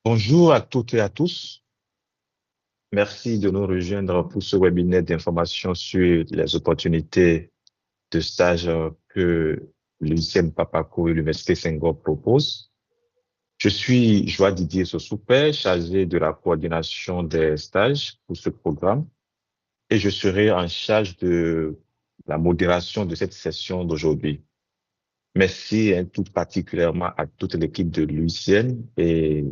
Bonjour à toutes et à tous. Merci de nous rejoindre pour ce webinaire d'information sur les opportunités de stage que l'UCM Papaco et l'Université Senghor proposent. Je suis Joie Didier Sossoupé, chargé de la coordination des stages pour ce programme et je serai en charge de la modération de cette session d'aujourd'hui. Merci tout particulièrement à toute l'équipe de l'UICN et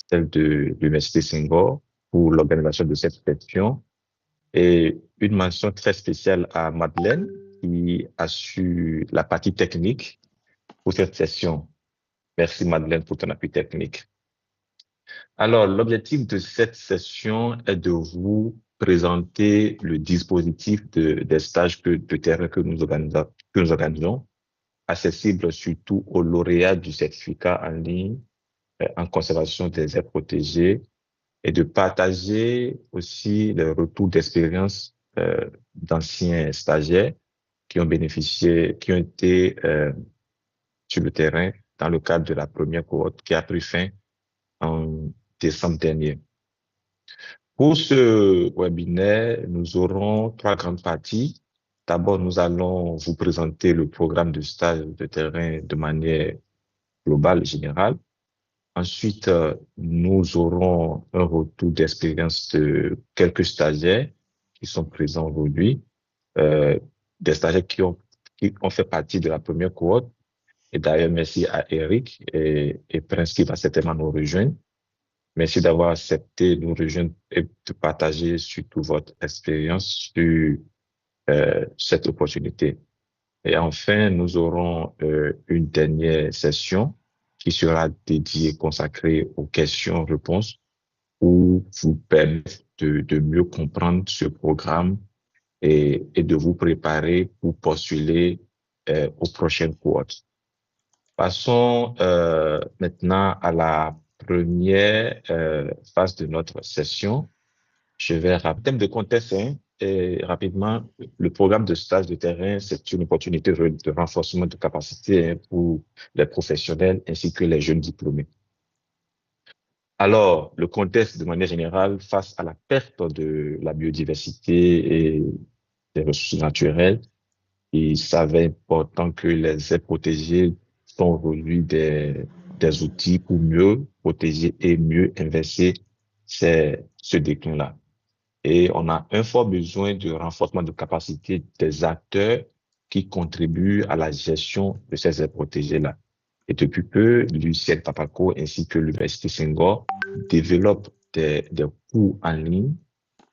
celle de l'Université Senghor pour l'organisation de cette session et une mention très spéciale à Madeleine qui assure la partie technique pour cette session. Merci Madeleine pour ton appui technique. Alors, l'objectif de cette session est de vous présenter le dispositif des stages de terrain que nous organisons, accessible surtout aux lauréats du certificat en ligne en conservation des aires protégées et de partager aussi les retours d'expérience d'anciens stagiaires qui ont bénéficié, qui ont été sur le terrain dans le cadre de la première cohorte qui a pris fin en décembre dernier. Pour ce webinaire, nous aurons trois grandes parties. D'abord, nous allons vous présenter le programme de stage de terrain de manière globale et générale. Ensuite, nous aurons un retour d'expérience de quelques stagiaires qui sont présents aujourd'hui, euh, des stagiaires qui ont fait partie de la première cohorte. Et d'ailleurs, merci à Eric et Prince qui va certainement nous rejoindre. Merci d'avoir accepté de nous rejoindre et de partager surtout votre expérience sur cette opportunité. Et enfin, nous aurons une dernière session qui sera dédiée, consacrée aux questions-réponses pour vous permettre de mieux comprendre ce programme et de vous préparer pour postuler aux prochaines cohortes. Passons maintenant à la première phase de notre session. Je vais rappeler. Thème de contexte, hein, et rapidement, le programme de stage de terrain, c'est une opportunité de renforcement de capacité hein, pour les professionnels ainsi que les jeunes diplômés. Alors, le contexte de manière générale, face à la perte de la biodiversité et des ressources naturelles, il s'avère important que les aires protégées sont aujourd'hui des outils pour mieux protéger et mieux inverser ce déclin-là. Et on a un fort besoin de renforcement de capacité des acteurs qui contribuent à la gestion de ces aires protégées-là. Et depuis peu, l'UCL Papaco ainsi que l'Université Senghor développent des cours en ligne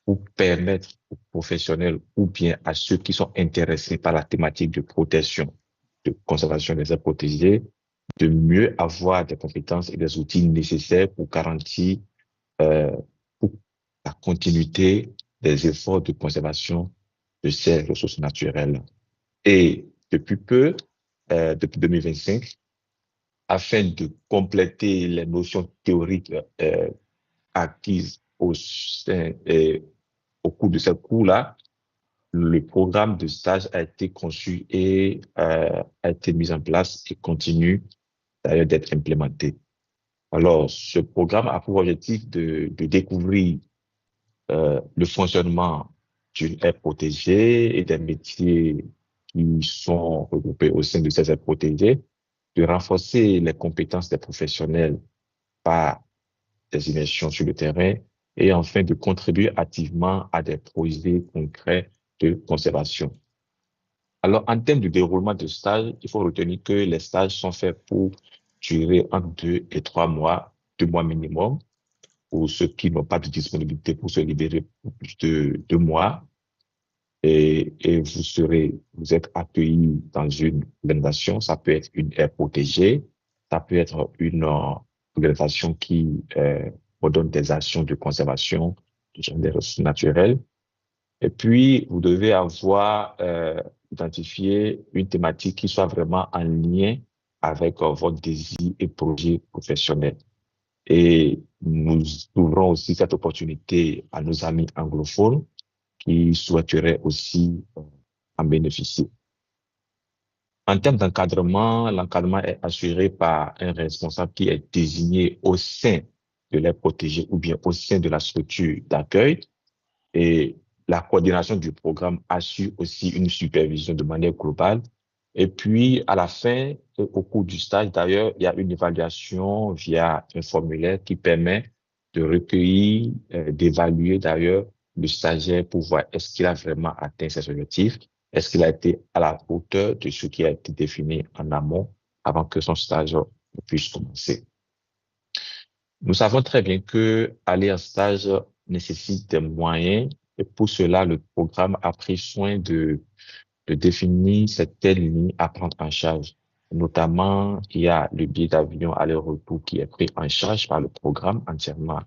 pour permettre aux professionnels ou bien à ceux qui sont intéressés par la thématique de protection, de conservation des aires protégées, de mieux avoir des compétences et des outils nécessaires pour garantir euh, pour la continuité des efforts de conservation de ces ressources naturelles. Et depuis peu, depuis 2025, afin de compléter les notions théoriques acquises au cours de ce cours-là, le programme de stage a été conçu et a été mis en place et continue d'ailleurs d'être implémenté. Alors, ce programme a pour objectif de découvrir le fonctionnement d'une aire protégée et des métiers qui sont regroupés au sein de ces aires protégées, de renforcer les compétences des professionnels par des immersions sur le terrain et enfin de contribuer activement à des projets concrets de conservation. Alors, en termes de déroulement de stage, il faut retenir que les stages sont faits pour durer entre 2 et 3 mois, 2 mois minimum, pour ceux qui n'ont pas de disponibilité pour se libérer pour plus de 2 mois. Et vous êtes accueillis dans une organisation, ça peut être une aire protégée, ça peut être une organisation qui redonne des actions de conservation des ressources naturelles. Et puis, vous devez avoir identifié une thématique qui soit vraiment en lien avec votre désir et projet professionnel. Et nous ouvrons aussi cette opportunité à nos amis anglophones qui souhaiteraient aussi en bénéficier. En termes d'encadrement, l'encadrement est assuré par un responsable qui est désigné au sein de l'aire protégée ou bien au sein de la structure d'accueil. Et la coordination du programme assure aussi une supervision de manière globale. Et puis, à la fin, au cours du stage, d'ailleurs, il y a une évaluation via un formulaire qui permet de recueillir, d'évaluer d'ailleurs le stagiaire pour voir est-ce qu'il a vraiment atteint ses objectifs, est-ce qu'il a été à la hauteur de ce qui a été défini en amont avant que son stage ne puisse commencer. Nous savons très bien que aller en stage nécessite des moyens et pour cela, le programme a pris soin de définir certaines lignes à prendre en charge. Notamment, il y a le billet d'avion aller-retour qui est pris en charge par le programme entièrement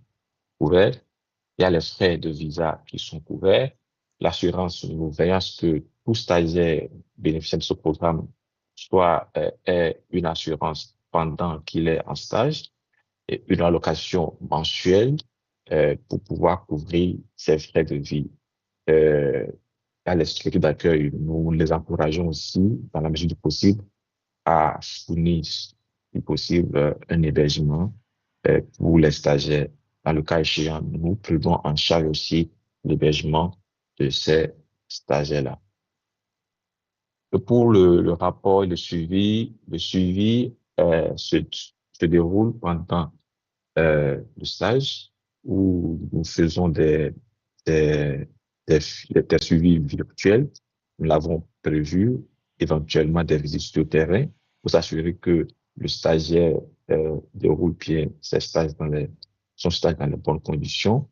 couvert. Il y a les frais de visa qui sont couverts. L'assurance, nous veillons à ce que tout stagiaire bénéficiant de ce programme soit ait une assurance pendant qu'il est en stage et une allocation mensuelle pour pouvoir couvrir ses frais de vie. Euh, à les structures d'accueil, nous les encourageons aussi, dans la mesure du possible, à fournir, si possible, un hébergement pour les stagiaires. Dans le cas échéant, nous prenons en charge aussi l'hébergement de ces stagiaires-là. Et pour le rapport et le suivi se déroule pendant le stage où nous faisons des, des suivis virtuels. Nous l'avons prévu, éventuellement des visites sur le terrain pour s'assurer que le stagiaire déroule bien son stage dans les bonnes conditions.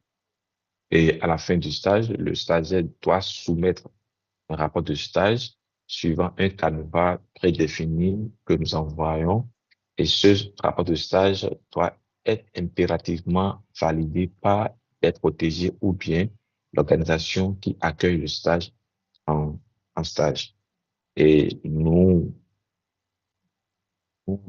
Et à la fin du stage, le stagiaire doit soumettre un rapport de stage suivant un canevas prédéfini que nous envoyons. Et ce rapport de stage doit être impérativement validé par les protégés ou bien l'organisation qui accueille le stage en, en stage. Et nous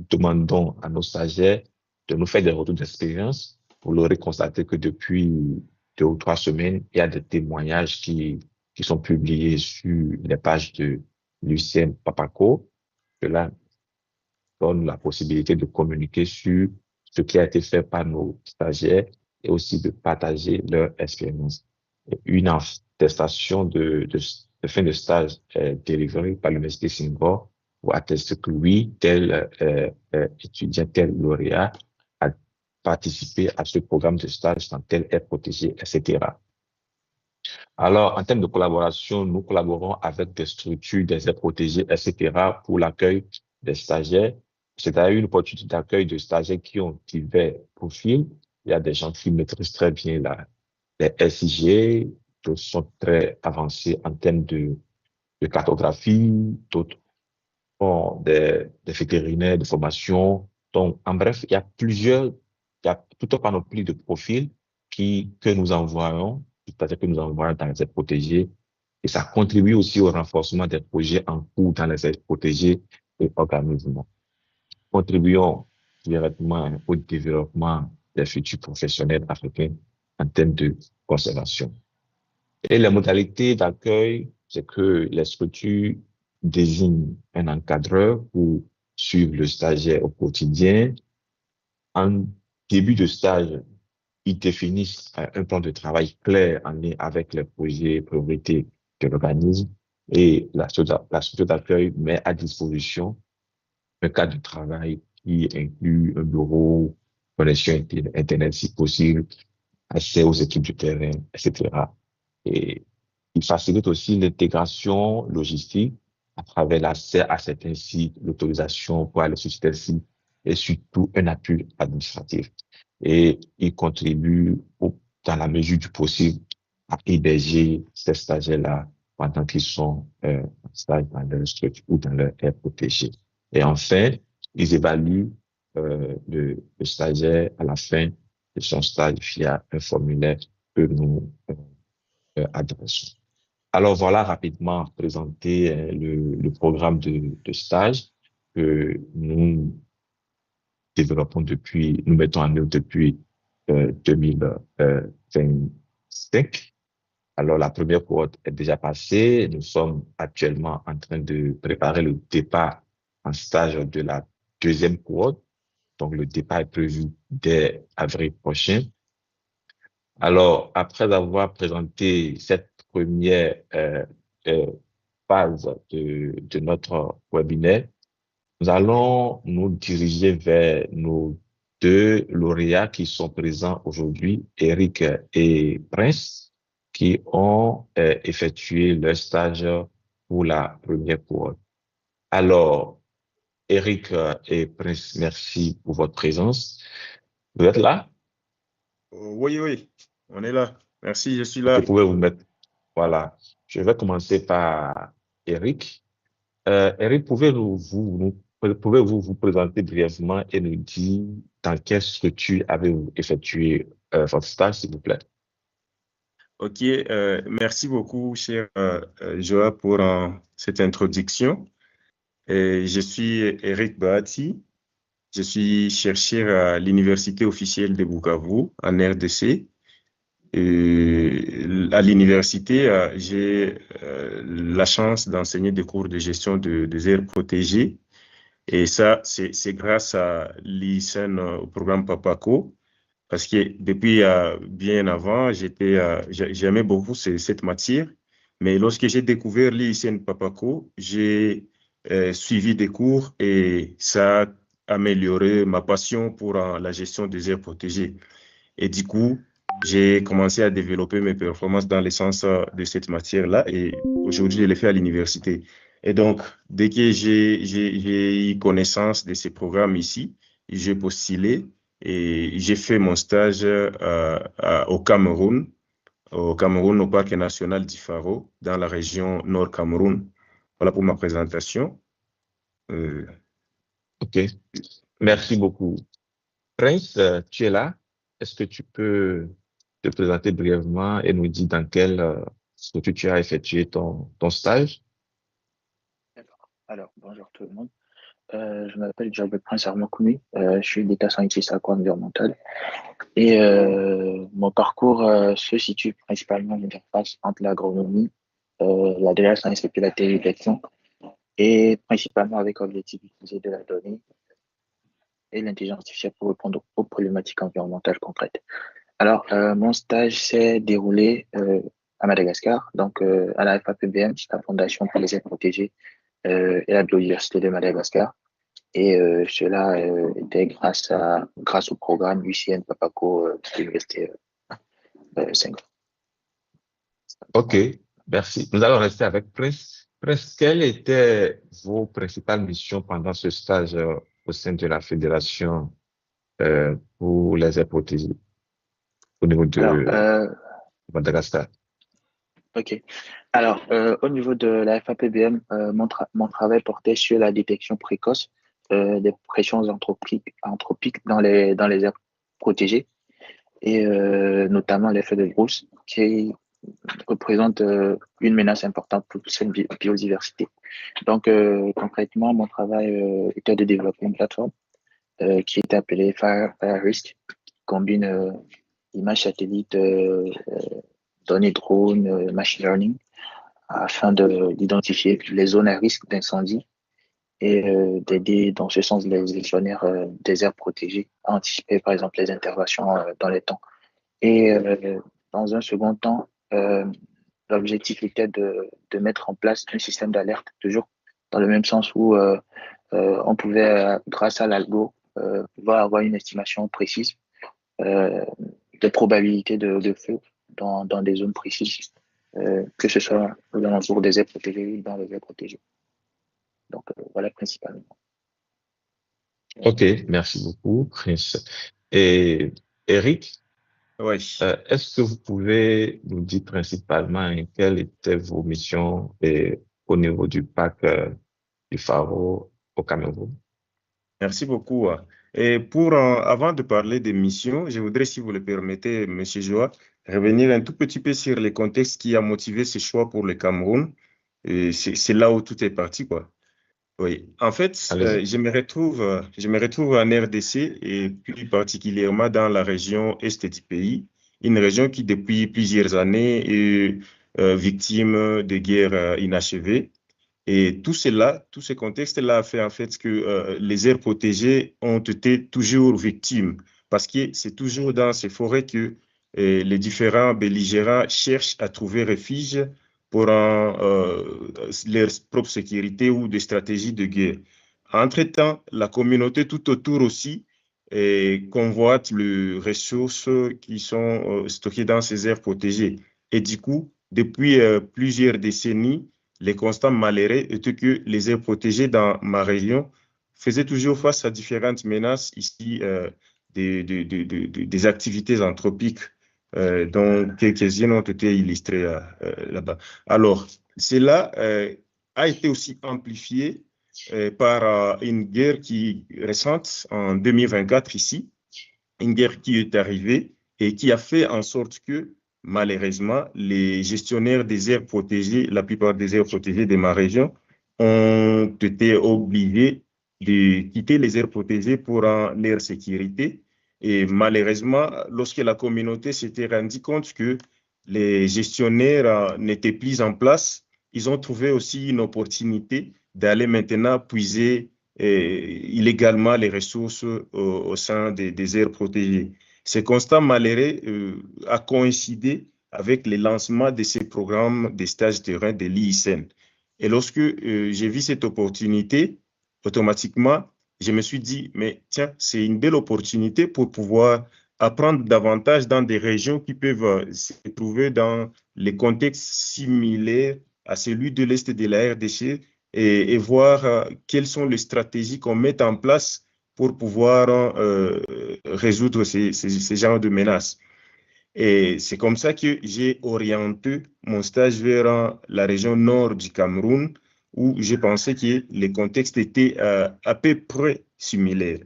demandons à nos stagiaires de nous faire des retours d'expérience. Vous l'aurez constaté que depuis 2 ou 3 semaines, il y a des témoignages qui sont publiés sur les pages de Lucien Papaco. Cela donne la possibilité de communiquer sur ce qui a été fait par nos stagiaires et aussi de partager leur expérience. Une attestation de fin de stage délivrée par l'Université Singapore pour attester que oui, tel étudiant, tel lauréat a participé à ce programme de stage dans tel aire protégée, etc. Alors, en termes de collaboration, nous collaborons avec des structures, des aires protégées, etc. pour l'accueil des stagiaires. C'est d'ailleurs une opportunité d'accueil de stagiaires qui ont divers profils. Il y a des gens qui maîtrisent très bien les SIG, d'autres sont très avancés en termes de cartographie, d'autres ont des vétérinaires de formation. Donc, en bref, il y a tout un panoplie de profils que nous envoyons, c'est-à-dire que nous envoyons dans les aires protégées. Et ça contribue aussi au renforcement des projets en cours dans les aires protégées et organismes. Contribuons directement au développement des futurs professionnels africains en termes de conservation. Et les modalités d'accueil, c'est que les structures désignent un encadreur pour suivre le stagiaire au quotidien. En début de stage, ils définissent un plan de travail clair en lien avec les projets et priorités de l'organisme et la structure d'accueil met à disposition un cadre de travail qui inclut un bureau, connexion Internet si possible, accès aux équipes du terrain, etc. Et il facilite aussi l'intégration logistique à travers l'accès à certains sites, l'autorisation pour aller sur certains sites et surtout un appui administratif. Et il contribue dans la mesure du possible à héberger ces stagiaires-là pendant qu'ils sont en stage dans leur structure ou dans leur aire protégée. Et enfin, ils évaluent le stagiaire à la fin de son stage via un formulaire que nous adressons. Alors voilà rapidement présenter le programme de stage que nous développons nous mettons en œuvre depuis 2025. Alors la première cohorte est déjà passée. Nous sommes actuellement en train de préparer le départ en stage de la deuxième cohorte Donc, le départ est prévu dès avril prochain. Alors, après avoir présenté cette première euh, phase de notre webinaire, nous allons nous diriger vers nos deux lauréats qui sont présents aujourd'hui, Eric et Prince, qui ont effectué leur stage pour la première cohorte. Alors, Eric et Prince, merci pour votre présence. Vous êtes là? Oui, oui, on est là. Merci, je suis là. Vous pouvez vous mettre. Voilà. Je vais commencer par Eric. Eric, pouvez-vous vous présenter brièvement et nous dire dans quelle structure avez-vous effectué votre stage, s'il vous plaît? OK, merci beaucoup, cher Joa, pour cette introduction. Je suis Eric Bahati. Je suis chercheur à l'Université officielle de Bukavu, en RDC. À l'université, j'ai la chance d'enseigner des cours de gestion des aires protégées. Et ça, c'est grâce à l'ISEN, au programme PAPACO, parce que depuis bien avant, j'aimais beaucoup cette matière. Mais lorsque j'ai découvert l'ISEN PAPACO, j'ai suivi des cours et ça a amélioré ma passion pour la gestion des aires protégées. Et du coup, j'ai commencé à développer mes performances dans l'essence de cette matière-là et aujourd'hui, je l'ai fait à l'université. Et donc, dès que j'ai eu connaissance de ces programmes ici, j'ai postulé et j'ai fait mon stage au Cameroun, au Parc national d'Ifaro, dans la région Nord Cameroun. Voilà pour ma présentation. OK. Merci beaucoup. Prince, tu es là? Est-ce que tu peux te présenter brièvement et nous dire dans quelle structure tu as effectué ton stage? D'accord. Alors, bonjour tout le monde. Je m'appelle Jabé Prince Armakoumi. Je suis data scientist agro-environnemental. Et mon parcours se situe principalement à l'interface entre l'agronomie, la data science et puis la télévision, et principalement avec objectif d'utiliser de la donnée et l'intelligence artificielle pour répondre aux problématiques environnementales concrètes. Alors, mon stage s'est déroulé à Madagascar, donc à la FAPBM, la Fondation pour les aires protégées et la biodiversité de Madagascar. Et cela était grâce au programme UCN Papaco de l'Université Senghor. OK, merci. Nous allons rester avec Prince. Prince, quelles étaient vos principales missions pendant ce stage au sein de la Fédération pour les aires protégées au niveau Alors, de Madagascar? OK. Alors, au niveau de la FAPBM, mon travail portait sur la détection précoce des pressions anthropiques dans les aires protégées et notamment l'effet de brousse qui représente une menace importante pour cette biodiversité. Donc, concrètement, mon travail était de développer une plateforme qui était appelée FireRisk, qui combine images satellites, données drones, machine learning, afin d'identifier les zones à risque d'incendie et d'aider dans ce sens les gestionnaires des aires protégées à anticiper par exemple les interventions dans les temps. Et dans un second temps, l'objectif était de mettre en place un système d'alerte, toujours dans le même sens où on pouvait, grâce à l'algo, pouvoir avoir une estimation précise des probabilités de feu dans des zones précises, que ce soit aux alentours des aires protégées ou dans les aires protégées. Donc voilà principalement. OK, merci beaucoup, Prince. Et Eric, Oui. est-ce que vous pouvez nous dire principalement quelles étaient vos missions au niveau du parc du Faro au Cameroun? Merci beaucoup. Et avant de parler des missions, je voudrais, si vous le permettez, Monsieur Joa, revenir un tout petit peu sur les contextes qui a motivé ce choix pour le Cameroun. Et c'est là où tout est parti, quoi. Oui. En fait, Allez-y. je me retrouve en RDC et plus particulièrement dans la région est du pays, une région qui depuis plusieurs années est victime de guerres inachevées. Et tout cela, tout ce contexte-là a fait en fait que les aires protégées ont été toujours victimes, parce que c'est toujours dans ces forêts que les différents belligérants cherchent à trouver refuge pour leur propre sécurité ou des stratégies de guerre. Entre-temps, la communauté tout autour aussi convoite les ressources qui sont stockées dans ces aires protégées. Et du coup, depuis plusieurs décennies, les constats malheureux étaient que les aires protégées dans ma région faisaient toujours face à différentes menaces ici, des activités anthropiques, dont quelques-unes ont été illustrées là-bas. Alors, cela a été aussi amplifié par une guerre récente en 2024 ici, une guerre qui est arrivée et qui a fait en sorte que, malheureusement, les gestionnaires des aires protégées, la plupart des aires protégées de ma région, ont été obligés de quitter les aires protégées pour leur sécurité. Et malheureusement, lorsque la communauté s'était rendue compte que les gestionnaires n'étaient plus en place, ils ont trouvé aussi une opportunité d'aller maintenant puiser illégalement les ressources au sein des aires protégées. Ce constat malheureux a coïncidé avec le lancement de ces programmes de stages terrain de l'ISN. Et lorsque j'ai vu cette opportunité, automatiquement, je me suis dit, mais tiens, c'est une belle opportunité pour pouvoir apprendre davantage dans des régions qui peuvent se trouver dans les contextes similaires à celui de l'Est de la RDC et voir quelles sont les stratégies qu'on met en place pour pouvoir résoudre ces genres de menaces. Et c'est comme ça que j'ai orienté mon stage vers la région nord du Cameroun, où je pensais que les contextes étaient à peu près similaires.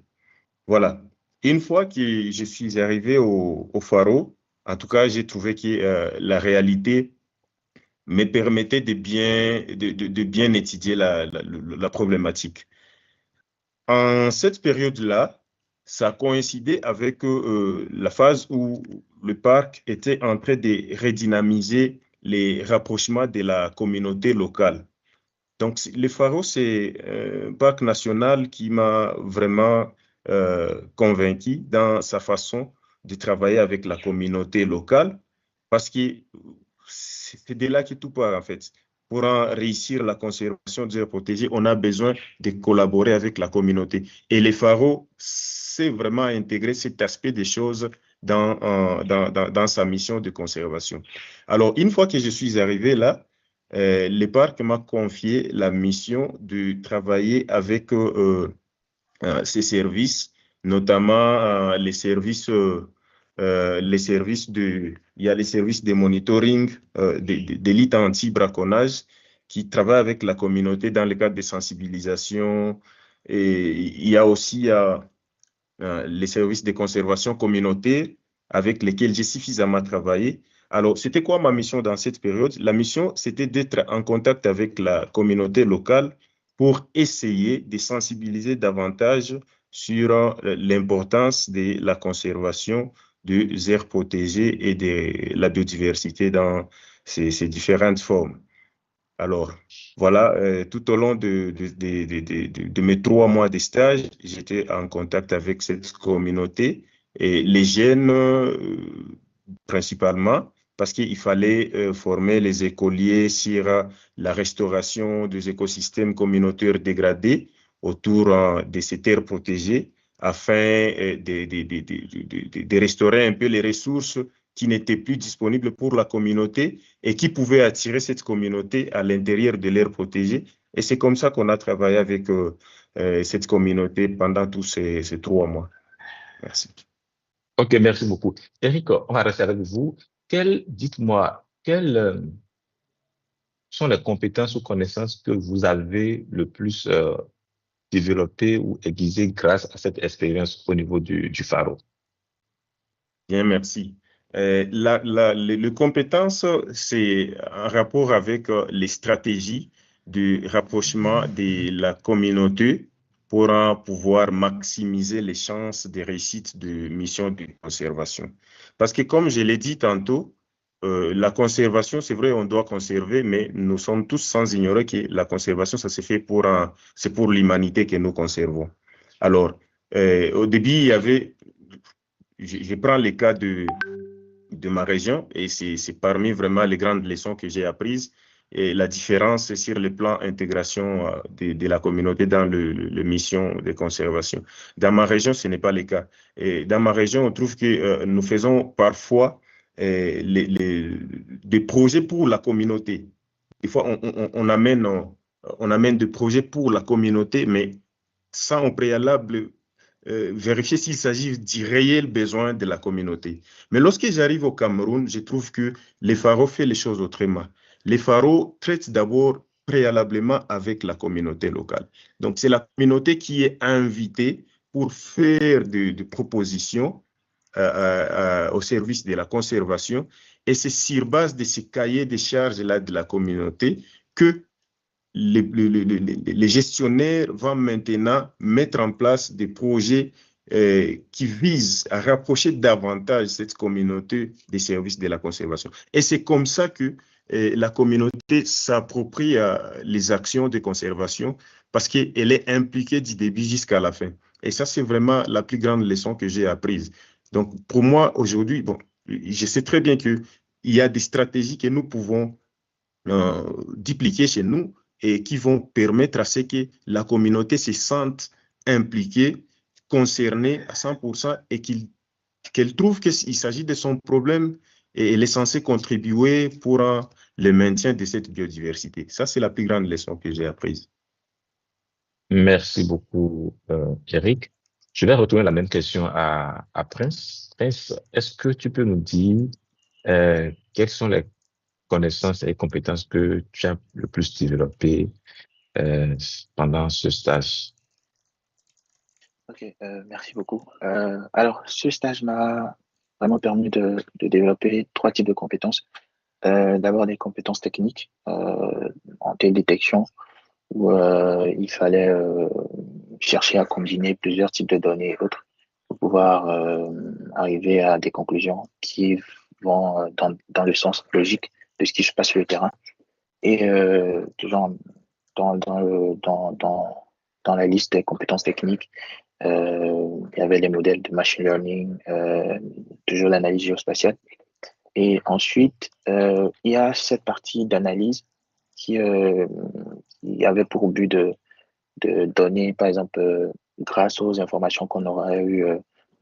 Voilà. Une fois que je suis arrivé au Faro, en tout cas, j'ai trouvé que la réalité me permettait de bien étudier la problématique. En cette période-là, ça a coïncidé avec la phase où le parc était en train de redynamiser les rapprochements de la communauté locale. Donc, le Faro, c'est un parc national qui m'a vraiment convaincu dans sa façon de travailler avec la communauté locale, parce que c'est de là que tout part, en fait. Pour réussir la conservation des aires protégées, on a besoin de collaborer avec la communauté. Et le Faro, c'est vraiment intégrer cet aspect des choses dans sa mission de conservation. Alors, une fois que je suis arrivé là, le parc m'a confié la mission de travailler avec ces services, notamment il y a les services de monitoring, d'élite anti-braconnage qui travaillent avec la communauté dans le cadre de sensibilisation. Et il y a aussi les services de conservation communautaire avec lesquels j'ai suffisamment travaillé. Alors, c'était quoi ma mission dans cette période? La mission, c'était d'être en contact avec la communauté locale pour essayer de sensibiliser davantage sur l'importance de la conservation des aires protégées et de la biodiversité dans ces différentes formes. Alors, voilà, tout au long de mes 3 mois de stage, j'étais en contact avec cette communauté et les jeunes principalement, parce qu'il fallait former les écoliers sur la restauration des écosystèmes communautaires dégradés autour de ces terres protégées afin de restaurer un peu les ressources qui n'étaient plus disponibles pour la communauté et qui pouvaient attirer cette communauté à l'intérieur de l'aire protégée. Et c'est comme ça qu'on a travaillé avec cette communauté pendant tous ces 3 mois. Merci. Ok, merci beaucoup. Eric, on va rester avec vous. Dites-moi, quelles sont les compétences ou connaissances que vous avez le plus développées ou aiguisées grâce à cette expérience au niveau du Faro? Bien, merci. Les compétences, c'est en rapport avec les stratégies de rapprochement de la communauté pour pouvoir maximiser les chances de réussite de missions de conservation. Parce que comme je l'ai dit tantôt, la conservation, c'est vrai, on doit conserver, mais nous sommes tous sans ignorer que la conservation, ça se fait c'est pour l'humanité que nous conservons. Alors, au début, il y avait, je prends le cas de ma région et c'est parmi vraiment les grandes leçons que j'ai apprises. Et la différence sur le plan intégration de la communauté dans le mission de conservation. Dans ma région, ce n'est pas le cas. Et dans ma région, on trouve que nous faisons parfois des projets pour la communauté. Des fois, on amène des projets pour la communauté, mais sans au préalable vérifier s'il s'agit du réel besoin de la communauté. Mais lorsque j'arrive au Cameroun, je trouve que les Faro fait les choses autrement. Les Faro traitent d'abord préalablement avec la communauté locale. Donc, c'est la communauté qui est invitée pour faire des propositions au service de la conservation. Et c'est sur base de ces cahiers de charges-là de la communauté que les gestionnaires vont maintenant mettre en place des projets qui visent à rapprocher davantage cette communauté des services de la conservation. Et c'est comme ça que la communauté s'approprie les actions de conservation parce qu'elle est impliquée du début jusqu'à la fin. Et ça, c'est vraiment la plus grande leçon que j'ai apprise. Donc, pour moi, aujourd'hui, bon, je sais très bien qu'il y a des stratégies que nous pouvons dupliquer chez nous et qui vont permettre à ce que la communauté se sente impliquée, concernée à 100% et qu'elle trouve qu'il s'agit de son problème et elle est censée contribuer pour le maintien de cette biodiversité. Ça, c'est la plus grande leçon que j'ai apprise. Merci beaucoup, Eric. Je vais retourner la même question à Prince. Prince, est-ce que tu peux nous dire quelles sont les connaissances et compétences que tu as le plus développées pendant ce stage? Ok, merci beaucoup. Alors, ce stage m'a vraiment permis de développer 3 types de compétences. D'abord, des compétences techniques en télédétection, où il fallait chercher à combiner plusieurs types de données et autres pour pouvoir arriver à des conclusions qui vont dans le sens logique de ce qui se passe sur le terrain. Et toujours dans la liste des compétences techniques, il y avait les modèles de machine learning, toujours l'analyse géospatiale. Et ensuite, il y a cette partie d'analyse qui avait pour but de donner, par exemple, grâce aux informations qu'on aurait eues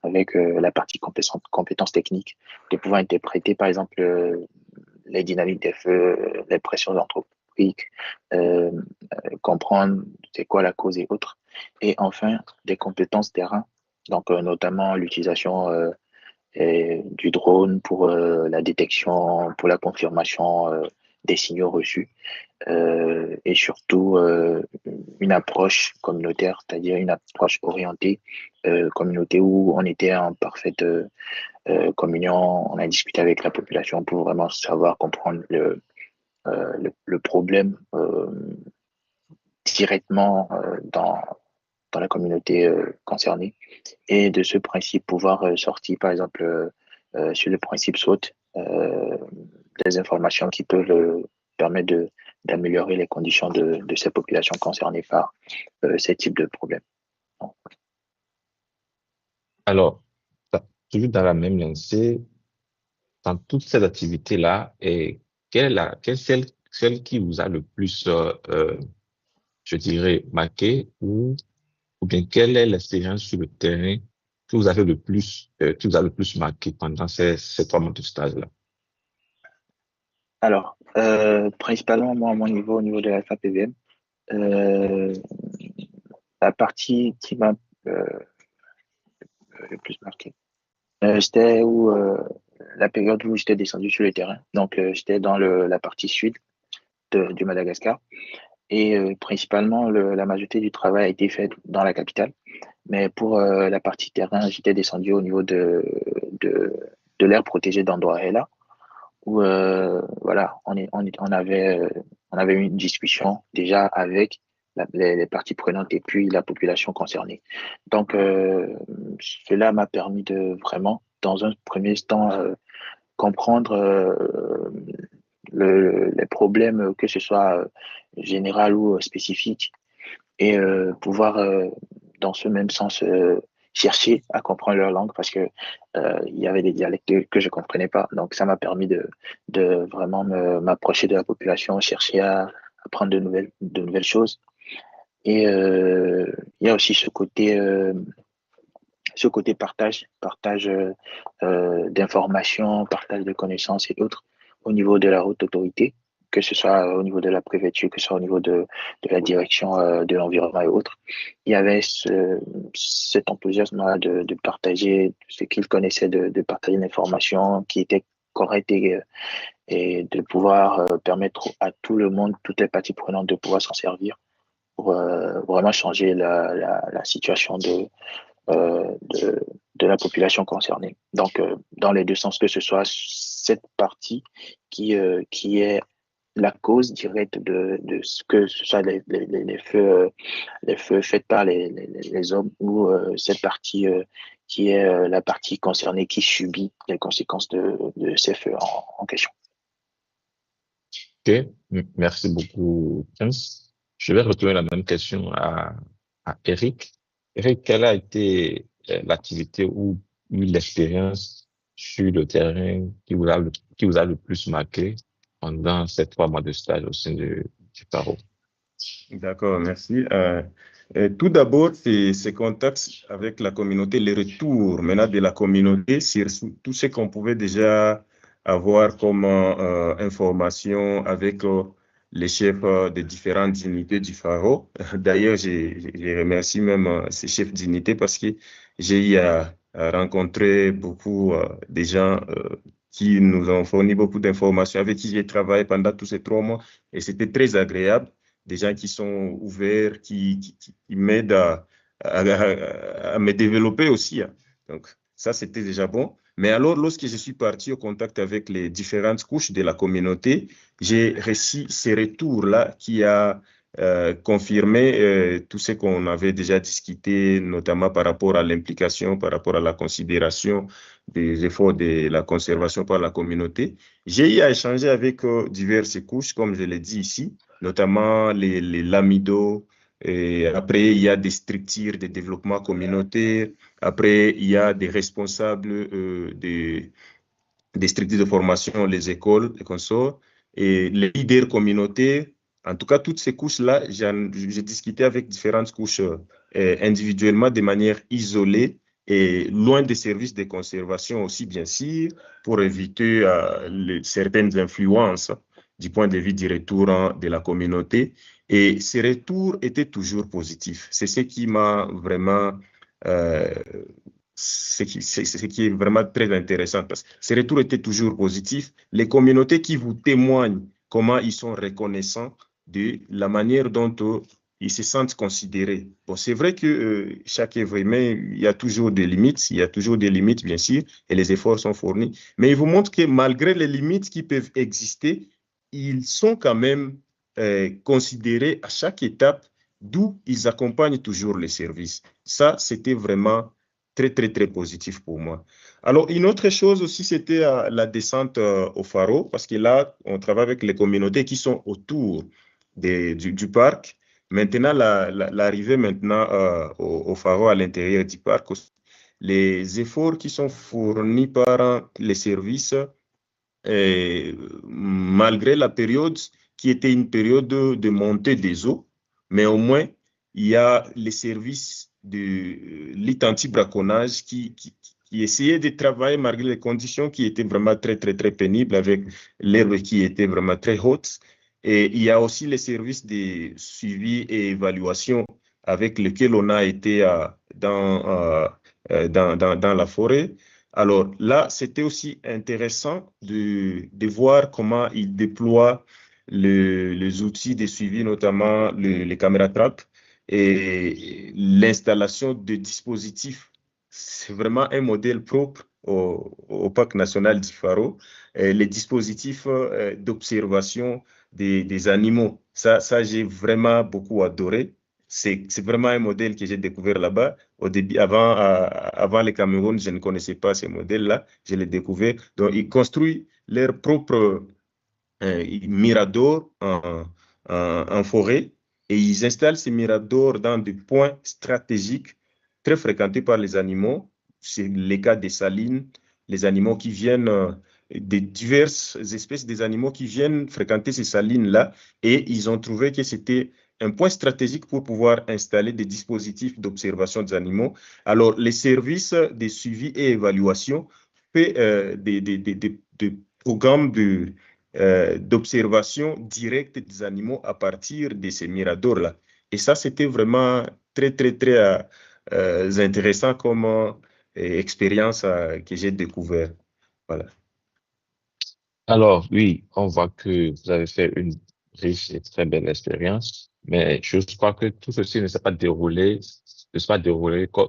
avec la partie compétences techniques, de pouvoir interpréter, par exemple, les dynamiques des feux, les pressions anthropiques, comprendre c'est quoi la cause et autres. Et enfin, des compétences terrain, donc notamment l'utilisation du drone pour la détection, pour la confirmation des signaux reçus, et surtout une approche communautaire, c'est-à-dire une approche orientée communauté où on était en parfaite communion, on a discuté avec la population pour vraiment savoir comprendre le problème directement dans la communauté concernée, et de ce principe pouvoir sortir par exemple sur le principe SWOT des informations qui peuvent permettre d'améliorer les conditions de ces populations concernées par ces types de problèmes. Alors, toujours dans la même lancée, dans toutes ces activités-là, et quelle est celle qui vous a le plus, je dirais, marqué, ou bien quelle est l'expérience sur le terrain que vous avez qui vous a le plus marqué pendant ces 3 mois de stage-là? Alors, principalement, moi, à mon niveau, au niveau de la FAPVM, la partie qui m'a le plus marqué, c'était la période où j'étais descendu sur le terrain. Donc, j'étais dans la partie sud du Madagascar. Et principalement, la majorité du travail a été fait dans la capitale. Mais pour la partie terrain, j'étais descendu au niveau de l'aire protégée d'Andouarela, où voilà, on avait eu une discussion déjà avec les parties prenantes et puis la population concernée. Donc, cela m'a permis de vraiment, dans un premier temps, comprendre les problèmes, que ce soit général ou spécifique, et pouvoir, dans ce même sens, chercher à comprendre leur langue, parce que il y avait des dialectes que je comprenais pas. Donc, ça m'a permis de vraiment m'approcher de la population, chercher à apprendre de nouvelles choses. Et il y a aussi ce côté partage d'informations, partage de connaissances et autres au niveau de la haute autorité, que ce soit au niveau de la préfecture, que ce soit au niveau de la direction de l'environnement et autres. Il y avait cet enthousiasme-là de partager ce qu'ils connaissaient, de partager l'information qui était correcte, et de pouvoir permettre à tout le monde, toutes les parties prenantes, de pouvoir s'en servir pour vraiment changer la situation de la population concernée. Donc, dans les deux sens, que ce soit cette partie qui est la cause directe de ce que ce soit les feux faits par les hommes, ou cette partie qui est la partie concernée qui subit les conséquences de ces feux en question. Ok, merci beaucoup, Prince. Je vais retourner la même question à Eric. Eric, quelle a été l'activité ou l'expérience sur le terrain qui vous a le plus marqué pendant ces 3 mois de stage au sein du Pharo? D'accord, merci. Tout d'abord, ces contacts avec la communauté, les retours maintenant de la communauté sur tout ce qu'on pouvait déjà avoir comme information avec les chefs des différentes unités du Pharo. D'ailleurs, je remercie même ces chefs d'unité, parce que j'ai eu à rencontrer beaucoup de gens qui nous ont fourni beaucoup d'informations, avec qui j'ai travaillé pendant tous ces 3 mois, et c'était très agréable. Des gens qui sont ouverts, qui m'aident à me développer aussi. Donc, ça, c'était déjà bon. Mais alors, lorsque je suis parti au contact avec les différentes couches de la communauté, j'ai reçu ces retours-là qui a confirmé tout ce qu'on avait déjà discuté, notamment par rapport à l'implication, par rapport à la considération des efforts de la conservation par la communauté. J'ai eu à échanger avec diverses couches, comme je l'ai dit ici, notamment les lamidos. Et après, il y a des structures de développement communautaire. Après, il y a des responsables des structures de formation, les écoles, les consorts, et les leaders communautaires. En tout cas, toutes ces couches-là, j'ai discuté avec différentes couches individuellement, de manière isolée, et loin des services de conservation aussi, bien sûr, pour éviter certaines influences du point de vue du retour de la communauté. Et ces retours étaient toujours positifs. C'est ce qui m'a vraiment... ce qui est vraiment très intéressant, parce que ces retours étaient toujours positifs. Les communautés qui vous témoignent comment ils sont reconnaissants de la manière dont ils se sentent considérés. Bon, c'est vrai que chaque événement, il y a toujours des limites, bien sûr, et les efforts sont fournis. Mais ils vous montrent que malgré les limites qui peuvent exister, ils sont quand même considérés à chaque étape, d'où ils accompagnent toujours les services. Ça, c'était vraiment très, très, très positif pour moi. Alors, une autre chose aussi, c'était la descente au Pharo, parce que là, on travaille avec les communautés qui sont autour du parc. Maintenant, l'arrivée maintenant au Pharo à l'intérieur du parc, les efforts qui sont fournis par les services, malgré la période qui était une période de montée des eaux, mais au moins, il y a les services de lutte anti-braconnage qui essayaient de travailler malgré les conditions qui étaient vraiment très, très, très pénibles, avec l'herbe qui était vraiment très haute. Et il y a aussi les services de suivi et évaluation avec lesquels on a été dans la forêt. Alors là, c'était aussi intéressant de voir comment ils déploient les outils de suivi, notamment les caméras trappe, et l'installation de dispositifs. C'est vraiment un modèle propre au parc national du Pharo. Les dispositifs d'observation des animaux, ça j'ai vraiment beaucoup adoré. c'est vraiment un modèle que j'ai découvert là-bas. Au début, avant le Cameroun, je ne connaissais pas ces modèles-là. Je les découvert. Donc, ils construisent leur propre mirador en forêt et ils installent ces miradors dans des points stratégiques très fréquentés par les animaux. C'est le cas des salines, les animaux qui viennent, des diverses espèces des animaux qui viennent fréquenter ces salines-là, et ils ont trouvé que c'était un point stratégique pour pouvoir installer des dispositifs d'observation des animaux. Alors, les services de suivi et évaluation fait des programmes d'observation directe des animaux à partir de ces miradors-là. Et ça, c'était vraiment très, très, très intéressant comme expérience que j'ai découvert. Voilà. Alors, oui, on voit que vous avez fait une riche et très belle expérience, mais je crois que tout ceci ne s'est pas déroulé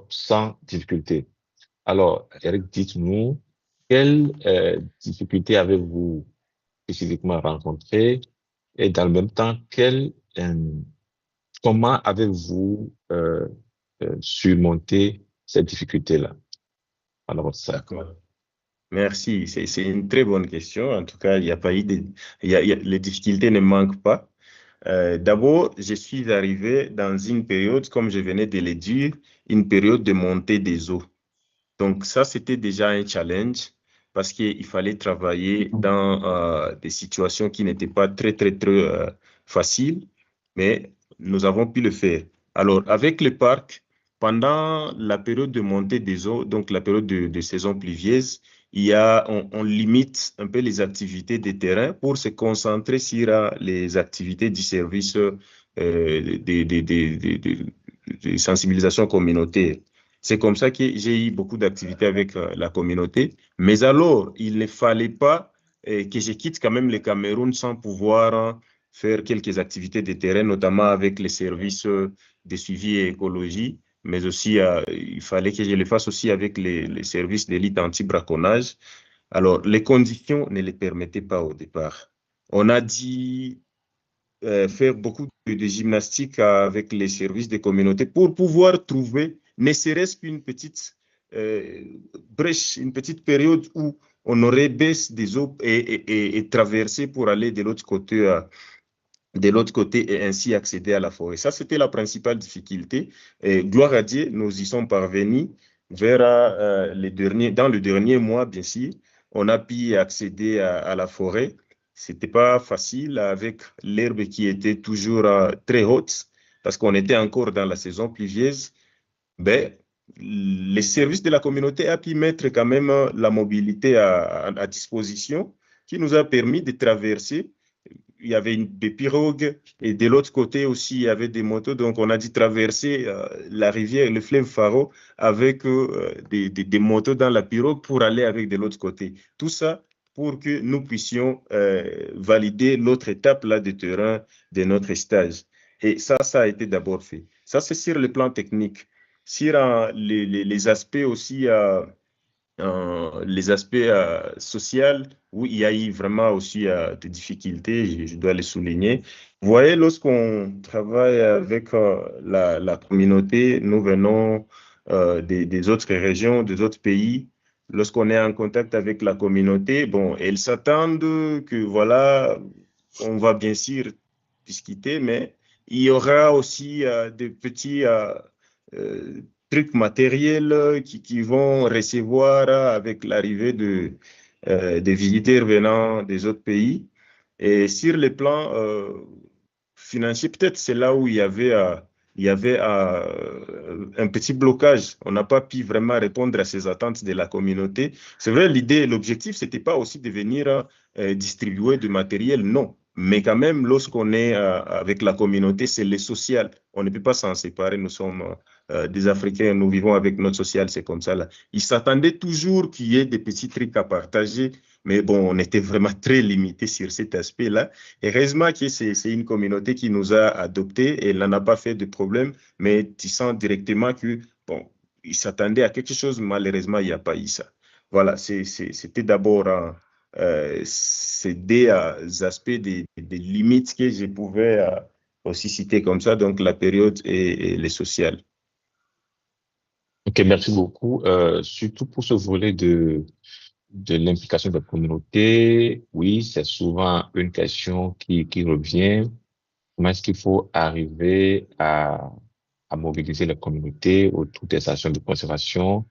sans difficulté. Alors, Eric, dites-nous, quelles difficultés avez-vous spécifiquement rencontrées et dans le même temps, comment avez-vous surmonté ces difficultés-là? Alors, ça. D'accord. Merci. C'est une très bonne question. En tout cas, il n'y a pas eu les difficultés ne manquent pas. D'abord, je suis arrivé dans une période, comme je venais de le dire, une période de montée des eaux. Donc ça, c'était déjà un challenge parce qu'il fallait travailler dans des situations qui n'étaient pas très, très, très faciles, mais nous avons pu le faire. Alors, avec le parc, pendant la période de montée des eaux, donc la période de saison pluvieuse, on limite un peu les activités de terrain pour se concentrer sur les activités du service de sensibilisation communautaire. C'est comme ça que j'ai eu beaucoup d'activités avec la communauté. Mais alors, il ne fallait pas que je quitte quand même le Cameroun sans pouvoir faire quelques activités de terrain, notamment avec les services de suivi et écologie. Mais aussi, il fallait que je le fasse aussi avec les services d'élite anti-braconnage. Alors, les conditions ne les permettaient pas au départ. On a dit faire beaucoup de gymnastique avec les services des communautés pour pouvoir trouver, ne serait-ce qu'une petite brèche, une petite période où on aurait baissé des eaux et traversé pour aller de l'autre côté et ainsi accéder à la forêt. Ça, c'était la principale difficulté. Et gloire à Dieu, nous y sommes parvenus vers dans le dernier mois, bien sûr. On a pu accéder à la forêt. C'était pas facile avec l'herbe qui était toujours très haute parce qu'on était encore dans la saison pluvieuse. Ben, les services de la communauté ont pu mettre quand même la mobilité à disposition qui nous a permis de traverser. Il y avait des pirogues et de l'autre côté aussi, il y avait des motos. Donc, on a dû traverser la rivière, le fleuve Faro avec des motos dans la pirogue pour aller avec de l'autre côté. Tout ça pour que nous puissions valider l'autre étape là, de terrain de notre stage. Et ça a été d'abord fait. Ça, c'est sur le plan technique. Sur les aspects aussi les aspects sociaux, où il y a eu vraiment aussi des difficultés, je dois les souligner. Vous voyez, lorsqu'on travaille avec la communauté, nous venons des autres régions, des autres pays. Lorsqu'on est en contact avec la communauté, bon, elles s'attendent que voilà, on va bien sûr discuter, mais il y aura aussi des petits trucs matériels qui vont recevoir avec l'arrivée des visiteurs venant des autres pays. Et sur le plan financier, peut-être c'est là où il y avait un petit blocage. On n'a pas pu vraiment répondre à ces attentes de la communauté. C'est vrai, l'objectif, c'était pas aussi de venir distribuer du matériel, non. Mais quand même, lorsqu'on est avec la communauté, c'est le social. On ne peut pas s'en séparer. Nous sommes des Africains, nous vivons avec notre social, c'est comme ça là. Ils s'attendaient toujours qu'il y ait des petits trucs à partager, mais bon, on était vraiment très limité sur cet aspect-là. Heureusement que c'est une communauté qui nous a adoptés et elle n'en a pas fait de problème, mais tu sens directement que, bon, ils s'attendaient à quelque chose, malheureusement, il n'y a pas eu ça. Voilà, c'était d'abord ces deux aspects des limites que je pouvais aussi citer comme ça, donc la période et les sociales. Ok, merci beaucoup. Surtout pour ce volet de l'implication de la communauté, oui, c'est souvent une question qui revient. Comment est-ce qu'il faut arriver à mobiliser la communauté autour des actions de conservation?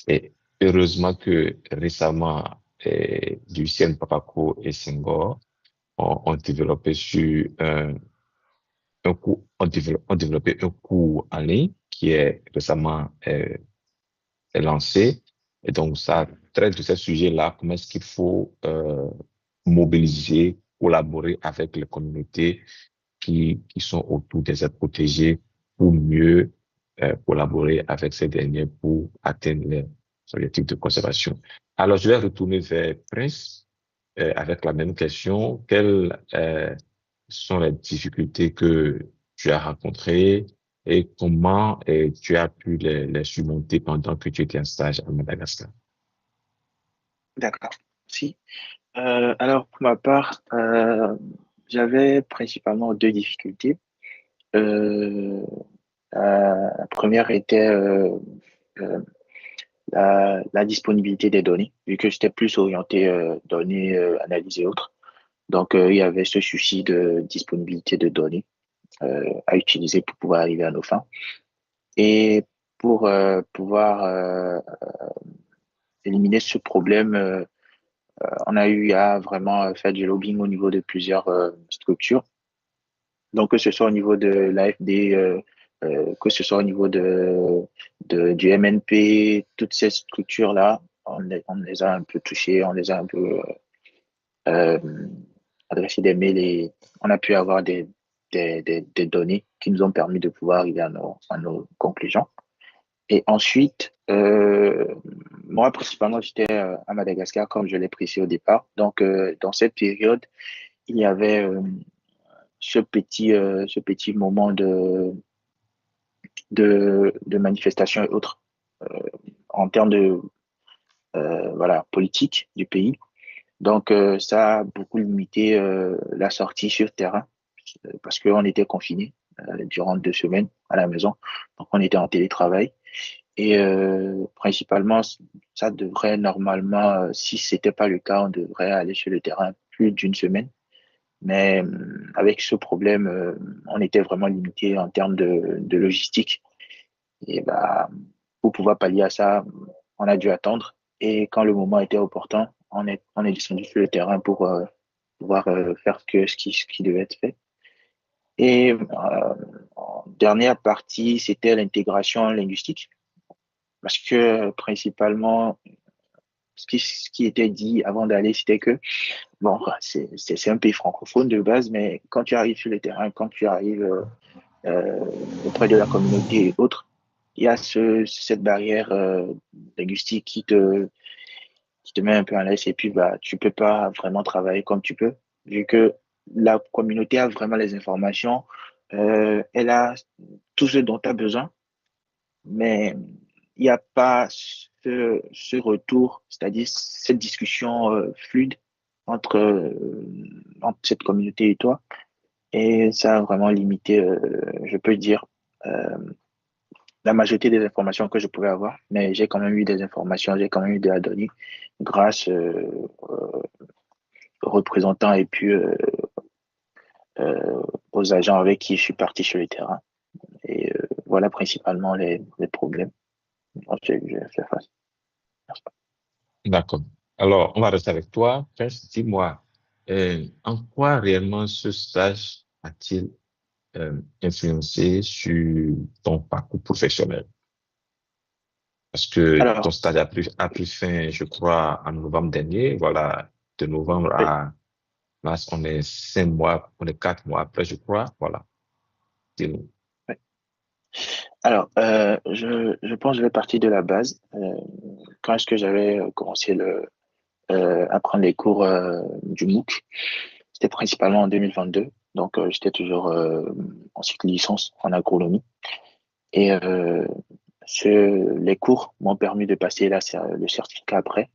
Et heureusement que récemment, Lucien Papako et Senghor ont développé ont développé un cours en ligne qui est récemment lancé. Et donc, ça traite de ce sujet-là, comment est-ce qu'il faut mobiliser, collaborer avec les communautés qui sont autour des aires protégées pour mieux collaborer avec ces derniers pour atteindre les objectifs de conservation. Alors, je vais retourner vers Prince avec la même question. Quelles sont les difficultés que tu as rencontrées et comment tu as pu les surmonter pendant que tu étais en stage à Madagascar? D'accord. Si. Alors, pour ma part, j'avais principalement deux difficultés. Euh, la première était euh, la disponibilité des données, vu que j'étais plus orienté données, analyse et autres. Donc, il y avait ce souci de disponibilité de données à utiliser pour pouvoir arriver à nos fins. Et pour pouvoir éliminer ce problème, on a eu à vraiment faire du lobbying au niveau de plusieurs structures. Donc, que ce soit au niveau de l'AFD, que ce soit au niveau du MNP, toutes ces structures-là, on les a un peu touchées, on les a un peu euh, adressé des mails et on a pu avoir des données qui nous ont permis de pouvoir arriver à nos conclusions. Et ensuite, moi, principalement, j'étais à Madagascar, comme je l'ai précisé au départ. Donc, dans cette période, il y avait ce petit moment de manifestation et autres en termes de voilà, politique du pays. Donc, ça a beaucoup limité la sortie sur terrain parce qu'on était confinés durant 2 semaines à la maison. Donc, on était en télétravail. Et principalement, ça devrait normalement, si c'était pas le cas, on devrait aller sur le terrain plus d'une semaine. Mais avec ce problème, on était vraiment limité en termes de logistique. Et bah, pour pouvoir pallier à ça, on a dû attendre. Et quand le moment était opportun, on est descendu sur le terrain pour pouvoir faire ce qui devait être fait. Et en dernière partie, c'était l'intégration linguistique. Parce que principalement, ce qui était dit avant d'aller, c'était que, bon, c'est un pays francophone de base, mais quand tu arrives sur le terrain, quand tu arrives auprès de la communauté et autres, il y a cette barrière linguistique qui te met un peu en laisse et puis bah, tu peux pas vraiment travailler comme tu peux, vu que la communauté a vraiment les informations, elle a tout ce dont tu as besoin, mais il n'y a pas ce retour, c'est-à-dire cette discussion fluide entre cette communauté et toi. Et ça a vraiment limité, je peux dire, euh, la majorité des informations que je pouvais avoir. Mais j'ai quand même eu des informations, j'ai quand même eu de la donnée grâce aux représentants et puis aux agents avec qui je suis parti sur le terrain. Et voilà principalement les problèmes dont j'ai eu à faire face. D'accord. Alors, on va rester avec toi. Prince, dis-moi, en quoi réellement ce stage a-t-il influencé sur ton parcours professionnel? Parce que ton Alors, stage a pris fin, je crois, en novembre dernier. Voilà, de novembre oui, à mars, on est 5 mois, on est 4 mois après, je crois. Voilà. Dis-nous. oui. Alors, je pense que je vais partir de la base. Quand est-ce que j'avais commencé à prendre les cours du MOOC? C'était principalement en 2022. Donc, j'étais toujours en cycle licence en agronomie. Et les cours m'ont permis de passer le certificat après,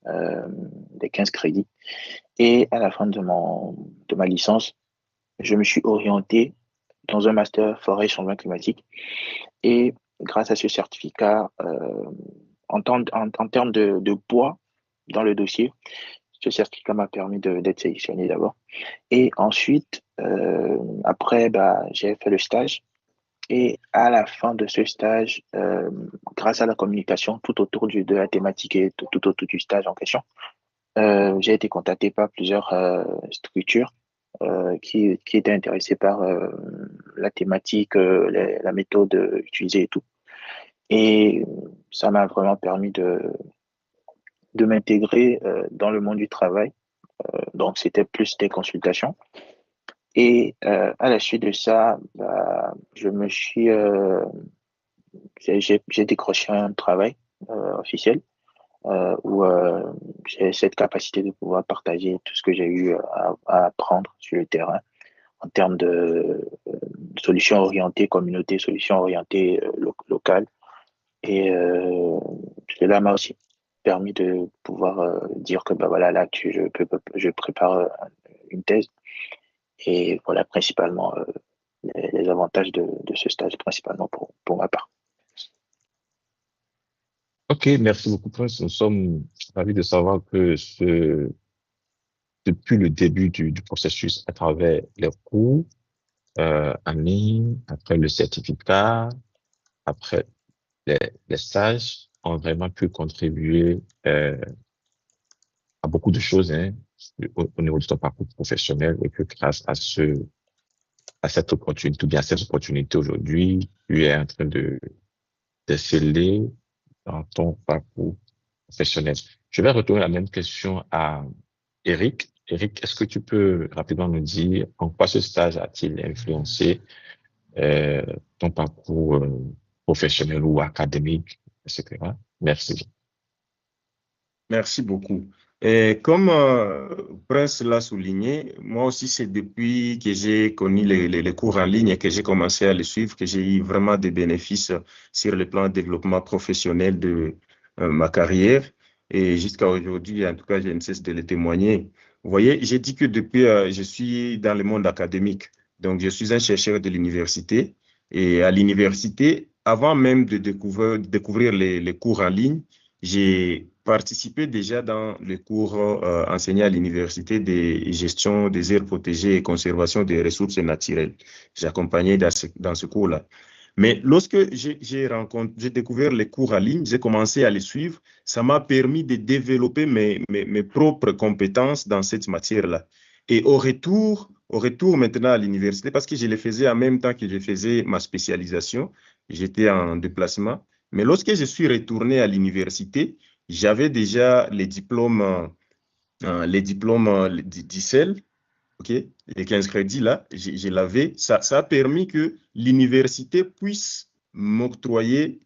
euh, des 15 crédits. Et à la fin de ma licence, je me suis orienté dans un master forêt et changement climatique. Et grâce à ce certificat, en termes de poids dans le dossier, ce certificat m'a permis d'être sélectionné d'abord. Et ensuite, après, j'ai fait le stage. Et à la fin de ce stage, grâce à la communication tout autour de la thématique et tout autour du stage en question, j'ai été contacté par plusieurs structures qui étaient intéressées par la thématique, la méthode utilisée et tout. Et ça m'a vraiment permis de m'intégrer dans le monde du travail. Donc, c'était plus des consultations. Et à la suite de ça, j'ai décroché un travail officiel où j'ai cette capacité de pouvoir partager tout ce que j'ai eu à apprendre sur le terrain en termes de solutions orientées communauté, solutions orientées locales. Et cela m'a aussi permis de pouvoir dire que voilà, là, je prépare une thèse. Et voilà, principalement, les avantages de ce stage, principalement pour ma part. Ok, merci beaucoup, Prince. Nous sommes ravis de savoir que depuis le début du processus, à travers les cours en ligne, après le certificat, après les, les stages, ont vraiment pu contribuer à beaucoup de choses hein, au niveau de ton parcours professionnel et que grâce à cette opportunité, ou bien à cette opportunité aujourd'hui, tu es en train de sceller dans ton parcours professionnel. Je vais retourner la même question à Eric. Eric, est-ce que tu peux rapidement nous dire en quoi ce stage a-t-il influencé euh, ton parcours professionnel ou académique, etc. Merci. Merci beaucoup. Et comme Prince l'a souligné, moi aussi, c'est depuis que j'ai connu les cours en ligne et que j'ai commencé à les suivre que j'ai eu vraiment des bénéfices sur le plan développement professionnel de ma carrière. Et jusqu'à aujourd'hui, en tout cas, je ne cesse de le témoigner. Vous voyez, j'ai dit que depuis, je suis dans le monde académique. Donc, je suis un chercheur de l'université. Et à l'université, avant même de découvrir les cours en ligne, j'ai participé déjà dans le cours enseigné à l'université de gestion des aires protégées et conservation des ressources naturelles. J'ai accompagné dans ce cours-là. Mais lorsque j'ai découvert les cours en ligne, j'ai commencé à les suivre, ça m'a permis de développer mes propres compétences dans cette matière-là. Et au retour maintenant à l'université, parce que je le faisais en même temps que je faisais ma spécialisation, j'étais en déplacement. Mais lorsque je suis retourné à l'université, j'avais déjà les diplômes d'ICEL, ok, les 15 crédits là, je l'avais. Ça a permis que l'université puisse m'octroyer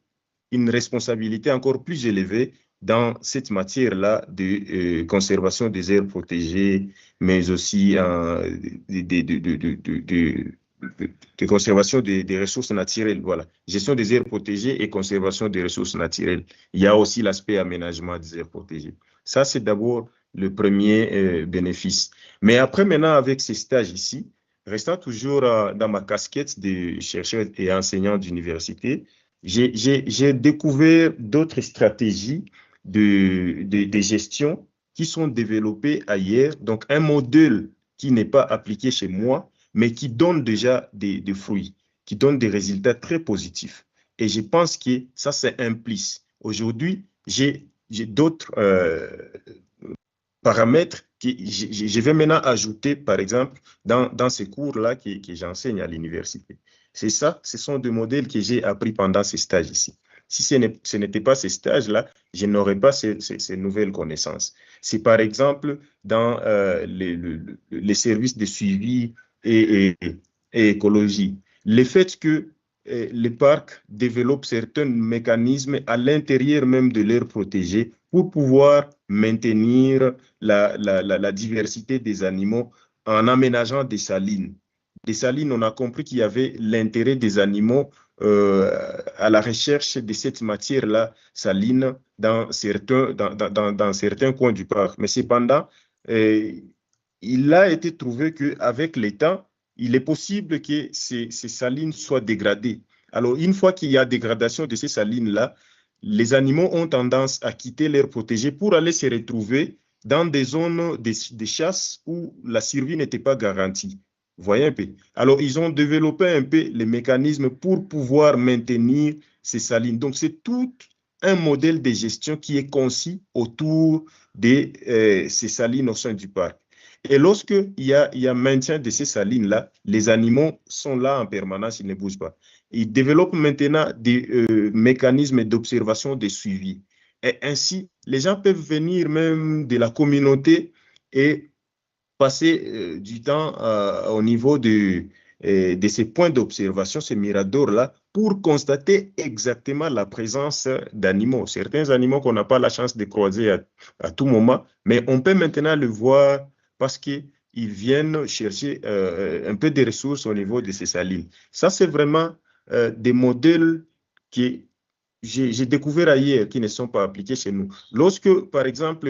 une responsabilité encore plus élevée dans cette matière-là de conservation des aires protégées, mais aussi de conservation des ressources naturelles. Voilà. Gestion des aires protégées et conservation des ressources naturelles. Il y a aussi l'aspect aménagement des aires protégées. Ça, c'est d'abord le premier bénéfice. Mais après, maintenant, avec ces stages ici, restant toujours dans ma casquette de chercheur et enseignant d'université, j'ai découvert d'autres stratégies de gestion qui sont développées ailleurs. Donc, un modèle qui n'est pas appliqué chez moi, mais qui donne déjà des fruits, qui donne des résultats très positifs. Et je pense que ça, c'est implice. Aujourd'hui, j'ai d'autres paramètres que je vais maintenant ajouter, par exemple, dans ces cours-là que j'enseigne à l'université. C'est ça, ce sont des modèles que j'ai appris pendant ces stages ici. Si ce n'était pas ces stages-là, je n'aurais pas ces nouvelles connaissances. C'est par exemple dans les services de suivi et écologie. Le fait que les parcs développent certains mécanismes à l'intérieur même de l'aire protégée pour pouvoir maintenir la diversité des animaux en aménageant des salines. Des salines, on a compris qu'il y avait l'intérêt des animaux à la recherche de cette matière-là, saline, dans certains coins du parc. Mais cependant, il a été trouvé qu'avec le temps, il est possible que ces salines soient dégradées. Alors, une fois qu'il y a dégradation de ces salines-là, les animaux ont tendance à quitter l'aire protégée pour aller se retrouver dans des zones de chasse où la survie n'était pas garantie. Vous voyez un peu? Alors, ils ont développé un peu les mécanismes pour pouvoir maintenir ces salines. Donc, c'est tout un modèle de gestion qui est conçu autour de ces salines au sein du parc. Et lorsqu'il y a maintien de ces salines-là, les animaux sont là en permanence, ils ne bougent pas. Ils développent maintenant des mécanismes d'observation, de suivi. Et ainsi, les gens peuvent venir même de la communauté et passer du temps au niveau de ces points d'observation, ces miradors-là, pour constater exactement la présence d'animaux. Certains animaux qu'on n'a pas la chance de croiser à tout moment, mais on peut maintenant le voir parce qu'ils viennent chercher un peu de ressources au niveau de ces salines. Ça, c'est vraiment des modèles qui j'ai découvert ailleurs qui ne sont pas appliqués chez nous. Lorsque, par exemple,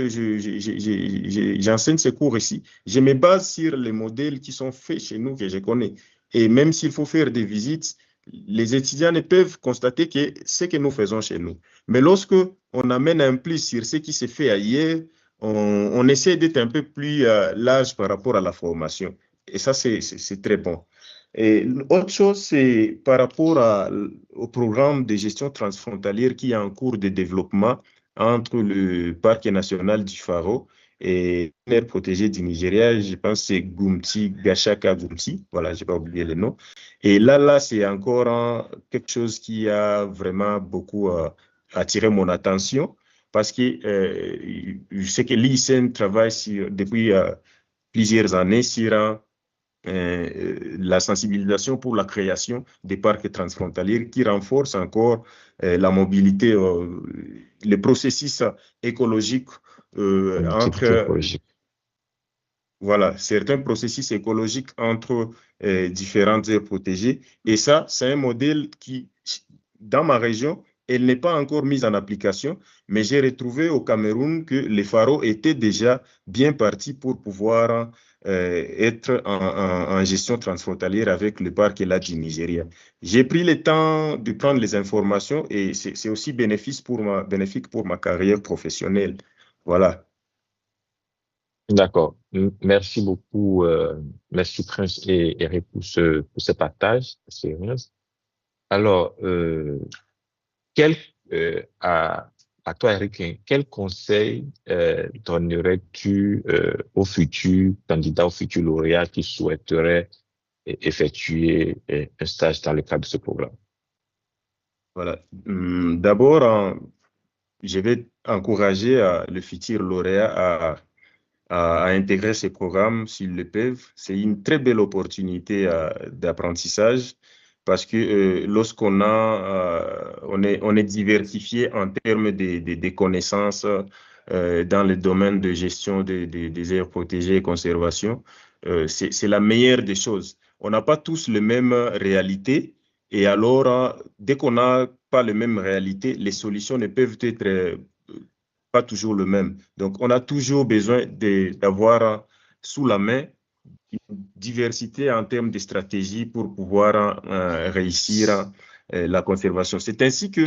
j'enseigne ces cours ici, je me base sur les modèles qui sont faits chez nous, que je connais. Et même s'il faut faire des visites, les étudiants ne peuvent constater que ce que nous faisons chez nous. Mais lorsque on amène un plus sur ce qui se fait ailleurs, on essaie d'être un peu plus large par rapport à la formation. Et ça, c'est très bon. Et autre chose, c'est par rapport au programme de gestion transfrontalière qui est en cours de développement entre le Parc national du Faro et l'aire protégée du Nigeria. Je pense que c'est Gumti, Gashaka Gumti. Voilà, je n'ai pas oublié le nom. Et là c'est encore quelque chose qui a vraiment beaucoup attiré mon attention parce que je sais que l'ICN travaille depuis plusieurs années sur la sensibilisation pour la création des parcs transfrontaliers qui renforcent encore la mobilité, le processus écologique entre, voilà, certains processus écologiques entre différentes aires protégées. Et ça, c'est un modèle qui, dans ma région, elle n'est pas encore mise en application, mais j'ai retrouvé au Cameroun que les Faro étaient déjà bien partis pour pouvoir être en gestion transfrontalière avec le parc du Nigeria. J'ai pris le temps de prendre les informations et c'est aussi bénéfique pour ma carrière professionnelle. Voilà. D'accord. Merci beaucoup. Merci Prince et Eric pour ce partage. Alors, quel, à toi, Eric, quel conseil donnerais-tu aux futurs candidats, aux futurs lauréats qui souhaiteraient effectuer un stage dans le cadre de ce programme? Voilà. D'abord, je vais encourager le futur lauréat à intégrer ces programmes s'ils le peuvent. C'est une très belle opportunité d'apprentissage parce que lorsqu'on on est diversifié en termes de connaissances dans le domaine de gestion des aires protégées et conservation, c'est la meilleure des choses. On n'a pas tous les mêmes réalités et alors, dès qu'on n'a pas les mêmes réalités, les solutions ne peuvent être pas toujours le même. Donc, on a toujours besoin d'avoir sous la main une diversité en termes de stratégie pour pouvoir réussir la conservation. C'est ainsi que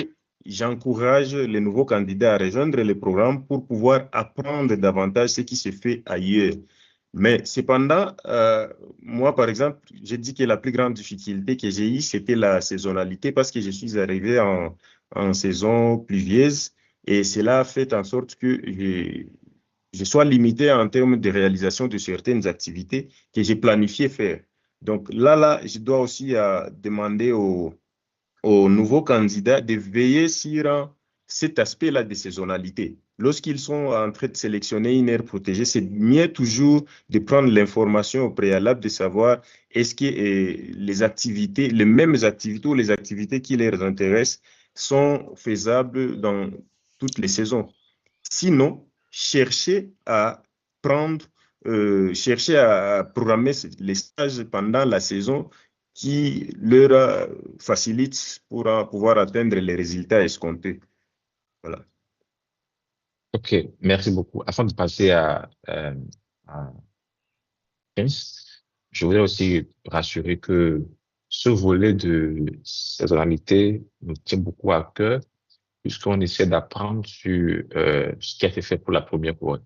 j'encourage les nouveaux candidats à rejoindre le programme pour pouvoir apprendre davantage ce qui se fait ailleurs. Mais cependant, moi, par exemple, j'ai dit que la plus grande difficulté que j'ai eue, c'était la saisonnalité parce que je suis arrivé en saison pluvieuse et cela a fait en sorte que je sois limité en termes de réalisation de certaines activités que j'ai planifié faire. Donc là, je dois aussi demander aux nouveaux candidats de veiller sur cet aspect-là de saisonnalité. Lorsqu'ils sont en train de sélectionner une aire protégée, c'est mieux toujours de prendre l'information au préalable, de savoir est-ce que les activités, les mêmes activités ou les activités qui les intéressent sont faisables dans toutes les saisons. Sinon, chercher à programmer les stages pendant la saison qui leur facilite pour pouvoir atteindre les résultats escomptés. Voilà. OK, merci beaucoup. Afin de passer à Prince, je voudrais aussi rassurer que ce volet de saisonnalité nous tient beaucoup à cœur puisqu'on essaie d'apprendre sur ce qui a été fait pour la première fois.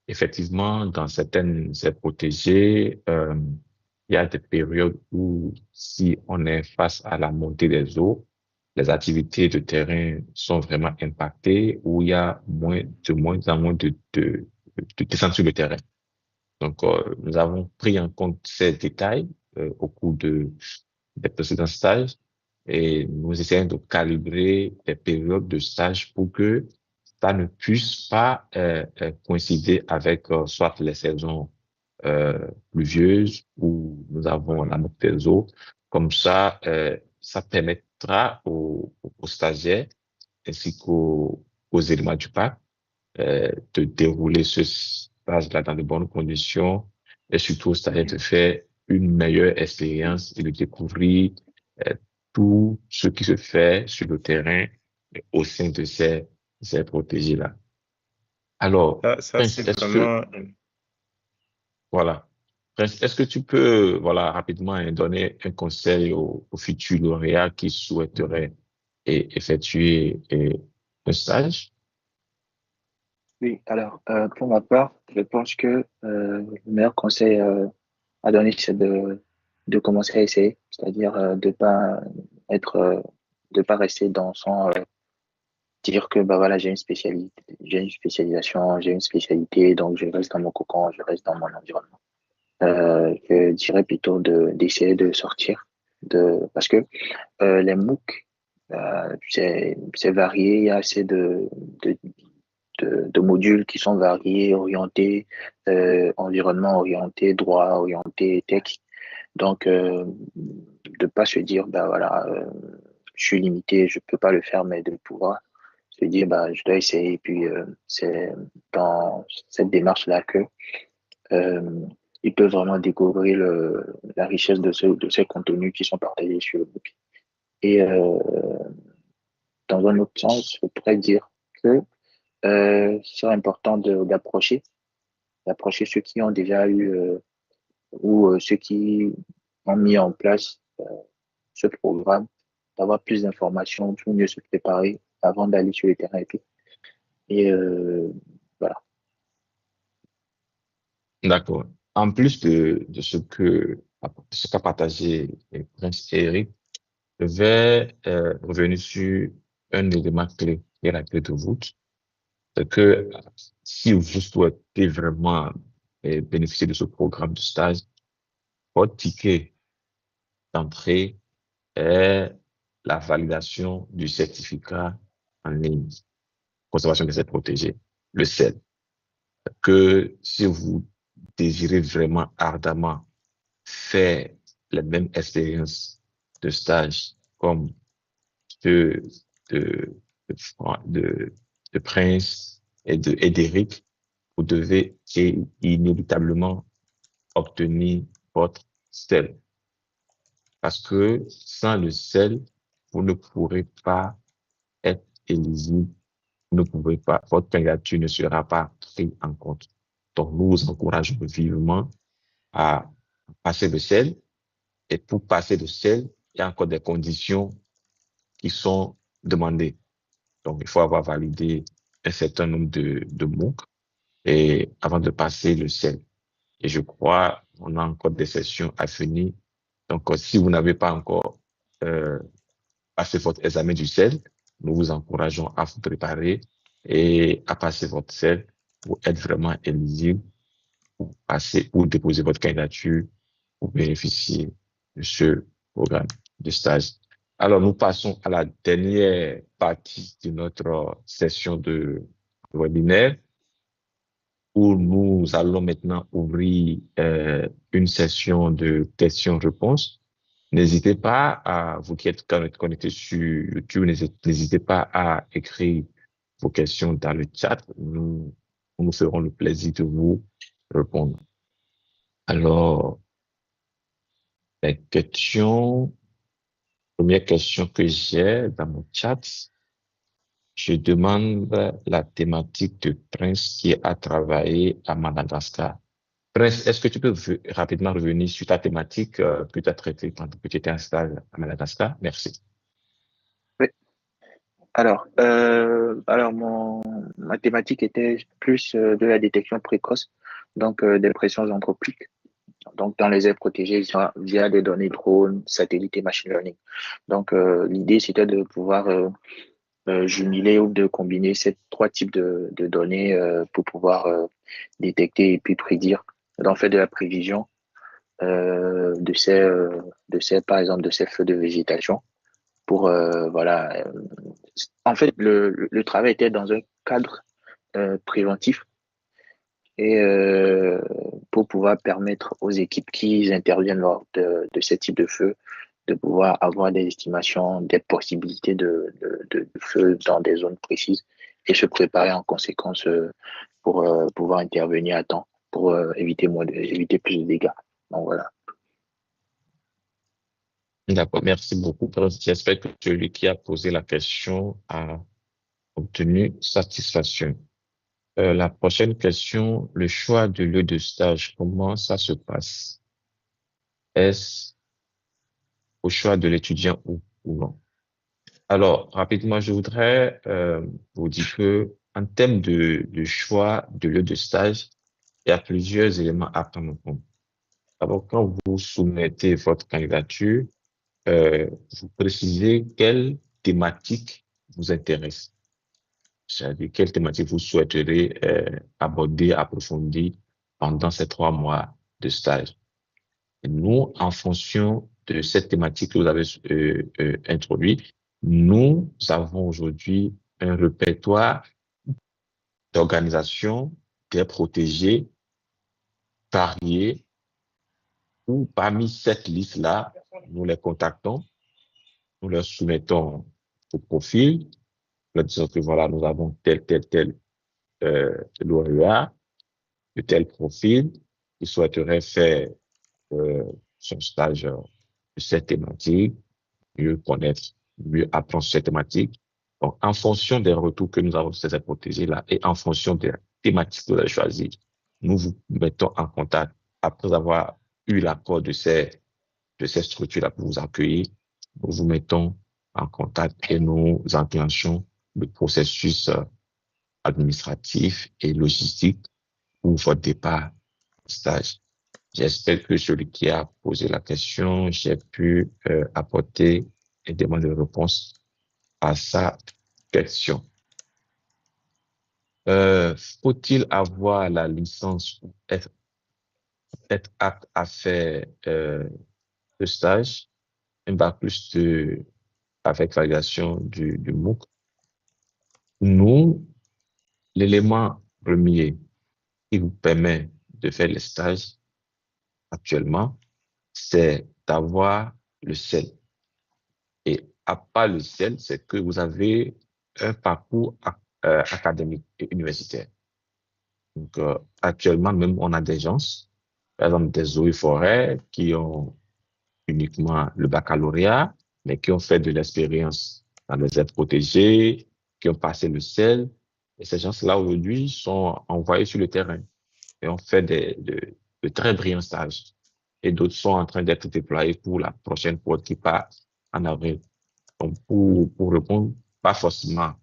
Effectivement, dans certaines aires protégées, il y a des périodes où si on est face à la montée des eaux, les activités de terrain sont vraiment impactées, où il y a moins en moins de descente sur le terrain. Donc, nous avons pris en compte ces détails au cours des précédents stages et nous essayons de calibrer les périodes de stage pour que ça ne puisse pas coïncider avec soit les saisons pluvieuses où nous avons la montée des eaux. Comme ça permettra aux stagiaires ainsi aux éléments du parc de dérouler ce stage-là dans de bonnes conditions et surtout, c'est-à-dire de faire une meilleure expérience et de découvrir euh, tout ce qui se fait sur le terrain au sein de ces protégés-là. Alors, Ça Prince, c'est vraiment... voilà. Prince, est-ce que tu peux, voilà, rapidement donner un conseil aux futurs lauréats qui souhaiteraient effectuer un stage? Oui, alors, pour ma part, je pense que le meilleur conseil à donner, c'est de commencer à essayer, c'est-à-dire de pas rester dans son dire que bah voilà, j'ai une spécialisation, j'ai une spécialité, donc je reste dans mon cocon, je reste dans mon environnement. Je dirais plutôt d'essayer de sortir parce que les MOOC c'est varié, il y a assez de de modules qui sont variés, orientés, environnement orienté, droit orienté, tech. Donc, de pas se dire, bah voilà, je suis limité, je peux pas le faire, mais de pouvoir se dire, bah, je dois essayer. Et puis, c'est dans cette démarche-là que euh, ils peuvent vraiment découvrir la richesse de ces contenus qui sont partagés sur le book. Et dans un autre sens, je pourrais dire que c'est important d'approcher ceux qui ont déjà eu ou ceux qui ont mis en place ce programme, d'avoir plus d'informations pour mieux se préparer avant d'aller sur le terrain et tout. Et voilà. D'accord. En plus de ce qu'a partagé Prince Eric, je vais revenir sur un élément clé qui est la clé de voûte. C'est que si vous souhaitez vraiment bénéficier de ce programme de stage, votre ticket d'entrée est la validation du certificat en ligne, conservation des aides protégées, le CEL. Que si vous désirez vraiment ardemment faire les mêmes expériences de stage comme ceux de, de, de, de Prince et d'Éric, vous devez inévitablement obtenir votre sel. Parce que sans le sel, vous ne pourrez pas être éligible, vous ne pouvez pas, votre candidature ne sera pas prise en compte. Donc, nous vous encourageons vivement à passer le sel. Et pour passer le sel, il y a encore des conditions qui sont demandées. Donc, il faut avoir validé un certain nombre de MOOC et avant de passer le sel. Et je crois on a encore des sessions à finir. Donc, si vous n'avez pas encore euh, passé votre examen du sel, nous vous encourageons à vous préparer et à passer votre sel pour être vraiment éligible pour passer ou déposer votre candidature pour bénéficier de ce programme de stage. Alors, nous passons à la dernière partie de notre session de webinaire où nous allons maintenant ouvrir une session de questions-réponses. N'hésitez pas vous qui êtes connectés sur YouTube, n'hésitez pas à écrire vos questions dans le chat. Nous ferons le plaisir de vous répondre. Alors, les questions, première question que j'ai dans mon chat, je demande la thématique de Prince qui a travaillé à Madagascar. Prince, est-ce que tu peux rapidement revenir sur ta thématique que tu as traitée pendant que tu étais en stage à Madagascar? Merci. Oui. Alors ma thématique était plus de la détection précoce, donc des pressions anthropiques, donc dans les aires protégées via des données drones, satellites et machine learning. Donc l'idée c'était de pouvoir jumeler ou de combiner ces trois types de données pour pouvoir détecter et puis prédire, en fait de la prévision par exemple de ces feux de végétation pour voilà. En fait, le travail était dans un cadre préventif et pour pouvoir permettre aux équipes qui interviennent lors de ce type de feu de pouvoir avoir des estimations des possibilités de feu dans des zones précises et se préparer en conséquence pour pouvoir intervenir à temps pour éviter plus de dégâts. Donc voilà. D'accord, merci beaucoup. J'espère que celui qui a posé la question a obtenu satisfaction. La prochaine question, le choix de lieu de stage, comment ça se passe? Est-ce au choix de l'étudiant ou non? Alors, rapidement, je voudrais vous dire que en termes de choix de lieu de stage, il y a plusieurs éléments à prendre en compte. D'abord, quand vous soumettez votre candidature, vous précisez quelle thématique vous intéresse. C'est-à-dire quelle thématique vous souhaiterez aborder, approfondir pendant ces 3 mois de stage. Et nous, en fonction de cette thématique que vous avez introduite, nous avons aujourd'hui un répertoire d'organisations des protégés variés où parmi cette liste-là, nous les contactons, nous leur soumettons au profil, leur disons que voilà, nous avons tel lauréat de tel profil qui souhaiterait faire euh, son stage de cette thématique, mieux connaître, mieux apprendre sur cette thématique. Donc, en fonction des retours que nous avons sur ces protégés-là et en fonction des thématiques que vous avez choisies, nous vous mettons en contact après avoir eu l'accord de ces structures-là pour vous accueillir. Nous vous mettons en contact et nous enclenchons le processus administratif et logistique pour votre départ au stage. J'espère que celui qui a posé la question, j'ai pu apporter une demande de réponse à sa question. Faut-il avoir la licence ou être apte à faire le stage, un bac plus avec validation du MOOC? Nous, l'élément premier qui vous permet de faire le stage actuellement, c'est d'avoir le CEL. Et à part le CEL, c'est que vous avez un parcours académique et universitaire. Donc, actuellement, même, on a des gens, par exemple, des eaux et forêts qui ont uniquement le baccalauréat, mais qui ont fait de l'expérience dans les aires protégées, qui ont passé le CEL. Et ces gens-là, aujourd'hui, sont envoyés sur le terrain et ont fait de très brillants stages. Et d'autres sont en train d'être déployés pour la prochaine période qui part en avril. Donc, pour répondre, pas forcément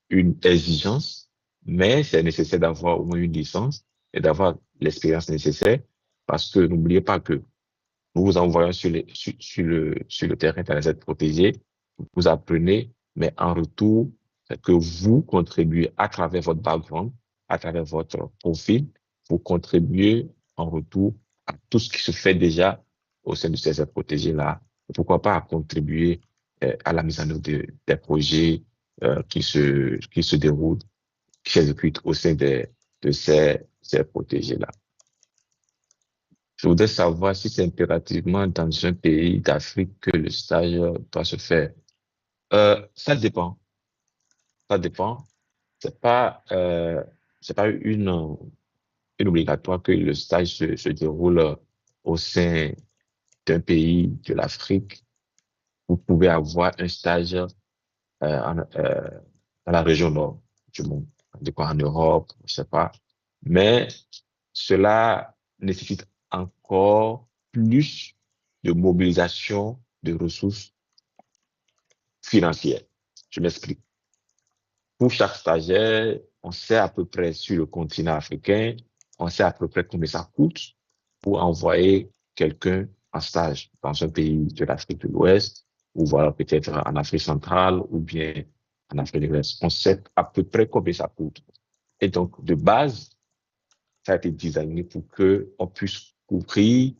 une exigence, mais c'est nécessaire d'avoir au moins une licence et d'avoir l'expérience nécessaire parce que n'oubliez pas que nous vous envoyons sur le terrain dans les aides protégées, vous apprenez, mais en retour, c'est que vous contribuez à travers votre background, à travers votre profil, vous contribuez en retour à tout ce qui se fait déjà au sein de ces aides protégées-là. Pourquoi pas à contribuer à la mise en œuvre des projets qui se déroulent, qui s'exécutent au sein de ces protégés-là. Je voudrais savoir si c'est impérativement dans un pays d'Afrique que le stage doit se faire. Ça dépend. Ça dépend. C'est pas une obligatoire que le stage se déroule au sein d'un pays de l'Afrique. Vous pouvez avoir un stage dans la région nord du monde. de quoi en Europe, je sais pas. Mais cela nécessite encore plus de mobilisation de ressources financières. Je m'explique. Pour chaque stagiaire, on sait à peu près sur le continent africain, on sait à peu près combien ça coûte pour envoyer quelqu'un en stage dans un pays de l'Afrique de l'Ouest, ou voilà, peut-être en Afrique centrale, ou bien en Afrique de l'Ouest. On sait à peu près combien ça coûte. Et donc, de base, ça a été designé pour que on puisse couvrir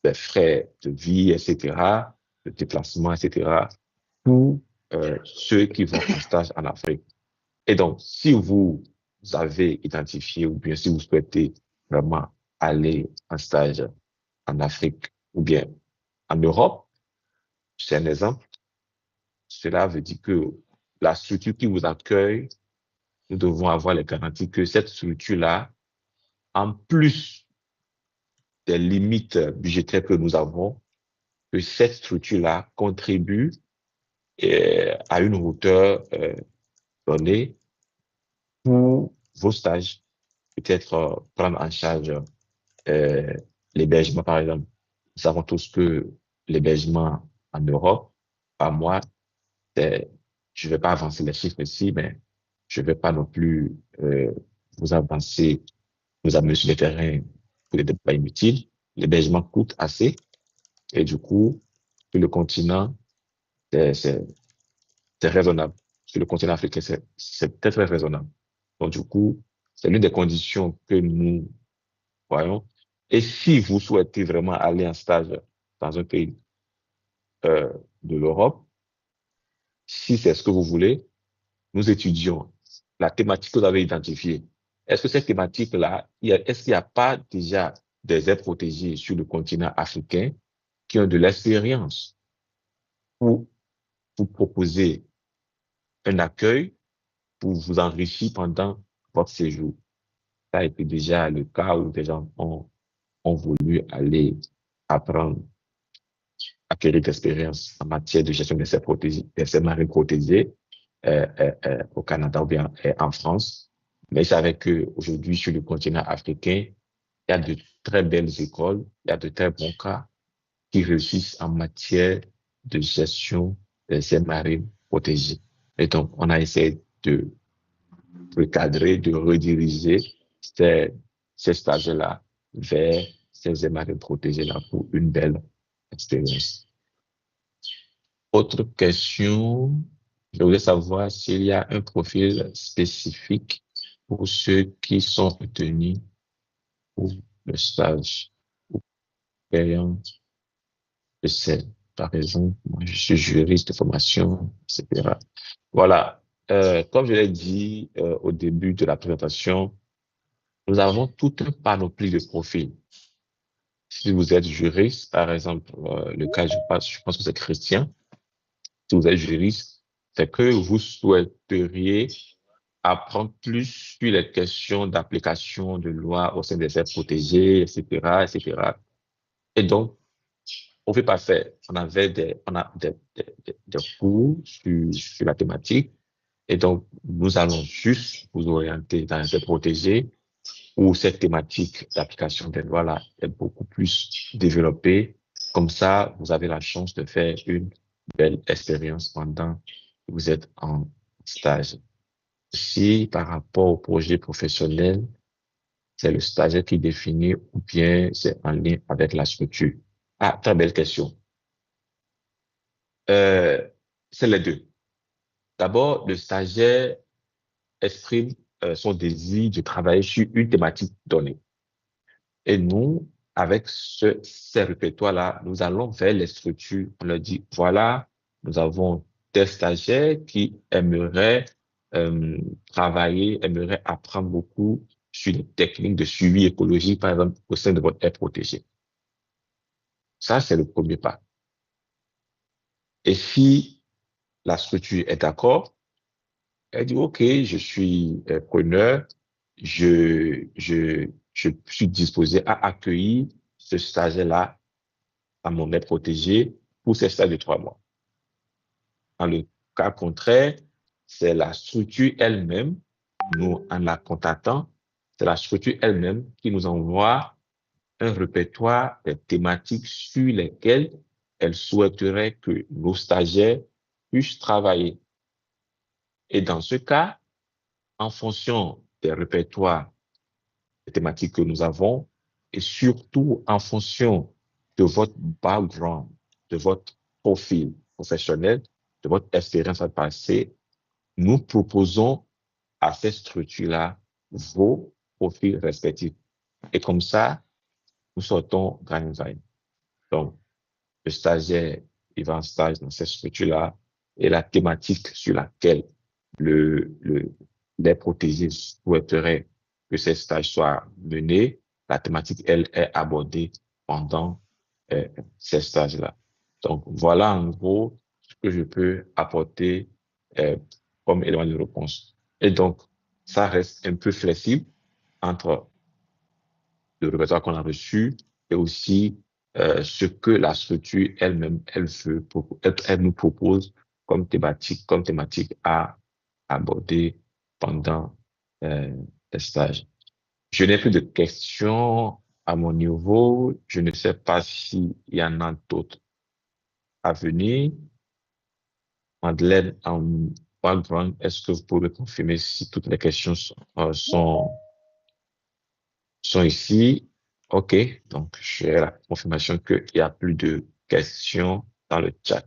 les frais de vie, etc., de déplacement, etc., pour ceux qui vont en stage en Afrique. Et donc, si vous avez identifié ou bien si vous souhaitez vraiment aller en stage en Afrique ou bien en Europe, c'est un exemple. Cela veut dire que la structure qui vous accueille, nous devons avoir les garanties que cette structure-là, en plus des limites budgétaires que nous avons, que cette structure-là contribue à une hauteur donnée pour vos stages. Peut-être prendre en charge l'hébergement, par exemple. Nous savons tous que l'hébergement en Europe, par mois, je ne vais pas avancer les chiffres ici, mais je ne vais pas non plus vous avancer, vous amener sur les terrains pour des débats inutiles. L'hébergement coûte assez et du coup, sur le continent, c'est raisonnable. Sur le continent africain, c'est très, très raisonnable. Donc, du coup, c'est l'une des conditions que nous voyons. Et si vous souhaitez vraiment aller en stage dans un pays de l'Europe, si c'est ce que vous voulez, nous étudions la thématique que vous avez identifiée. Est-ce que cette thématique-là, est-ce qu'il n'y a pas déjà des aires protégées sur le continent africain qui ont de l'expérience pour vous proposer un accueil pour vous enrichir pendant votre séjour? Ça a été déjà le cas où des gens ont voulu aller apprendre, acquérir d'expérience en matière de gestion des aires marines protégées au Canada ou bien en France. Mais je savais que aujourd'hui sur le continent africain, il y a de très belles écoles, il y a de très bons cas qui réussissent en matière de gestion des aires marines protégées. Et donc, on a essayé de recadrer, de rediriger ces stages-là vers ces aires marines protégées-là pour une belle expérience. Autre question, je voulais savoir s'il y a un profil spécifique pour ceux qui sont retenus pour le stage ou payant. Je sais, par exemple, moi, je suis juriste de formation, etc. Voilà. Comme je l'ai dit au début de la présentation, nous avons toute une panoplie de profils. Si vous êtes juriste, par exemple, le cas, je pense que c'est Christian. Si vous êtes juriste, c'est que vous souhaiteriez apprendre plus sur les questions d'application de loi au sein des aires protégées, etc., etc. Et donc, on fait pas faire. On a des cours sur la thématique. Et donc, nous allons juste vous orienter dans les aires protégées où cette thématique d'application des lois là est beaucoup plus développée. Comme ça, vous avez la chance de faire une belle expérience pendant que vous êtes en stage. Si par rapport au projet professionnel, c'est le stagiaire qui définit ou bien c'est en lien avec la structure. Ah, très belle question. Euh, c'est les deux. D'abord, le stagiaire exprime son désir de travailler sur une thématique donnée. Et nous, avec ces répertoires-là, nous allons vers les structures. On leur dit, voilà, nous avons des stagiaires qui aimeraient travailler, aimeraient apprendre beaucoup sur les techniques de suivi écologique, par exemple, au sein de votre aire protégée. Ça, c'est le premier pas. Et si la structure est d'accord, elle dit, OK, je suis preneur, je suis disposé à accueillir ce stagiaire-là à mon aire protégée pour ces stages de 3 mois. Dans le cas contraire, c'est la structure elle-même nous, en la contactant, c'est la structure elle-même qui nous envoie un répertoire des thématiques sur lesquelles elle souhaiterait que nos stagiaires puissent travailler. Et dans ce cas, en fonction des répertoires, des thématiques que nous avons, et surtout en fonction de votre background, de votre profil professionnel, de votre expérience à passer, nous proposons à ces structures-là vos profils respectifs. Et comme ça, nous sortons gagnant-gagnant. Donc, le stagiaire, il va en stage dans cette structure-là et la thématique sur laquelle les protégés souhaiteraient que ces stages soient menés, la thématique, elle, est abordée pendant ces stages-là. Donc, voilà en gros ce que je peux apporter comme élément de réponse. Et donc, ça reste un peu flexible entre le répertoire qu'on a reçu et aussi ce que la structure elle-même, elle nous propose comme thématique à aborder pendant les stages. Je n'ai plus de questions à mon niveau. Je ne sais pas s'il y en a d'autres à venir. Madeleine, en background, est-ce que vous pouvez confirmer si toutes les questions sont ici? OK. Donc, j'ai la confirmation qu'il n'y a plus de questions dans le chat.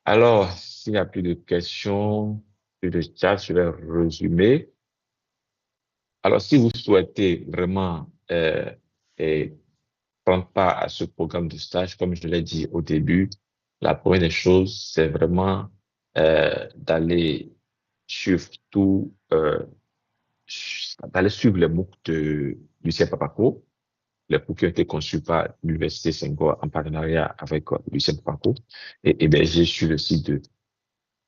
Alors, s'il n'y a plus de questions, plus de chat, je vais résumer. Alors, si vous souhaitez vraiment prendre part à ce programme de stage, comme je l'ai dit au début, la première des choses, c'est vraiment d'aller suivre d'aller suivre les MOOC de Lucien Papaco, les cours qui ont été conçus par l'Université Senghor en partenariat avec Lucien Papaco et hébergés sur le site de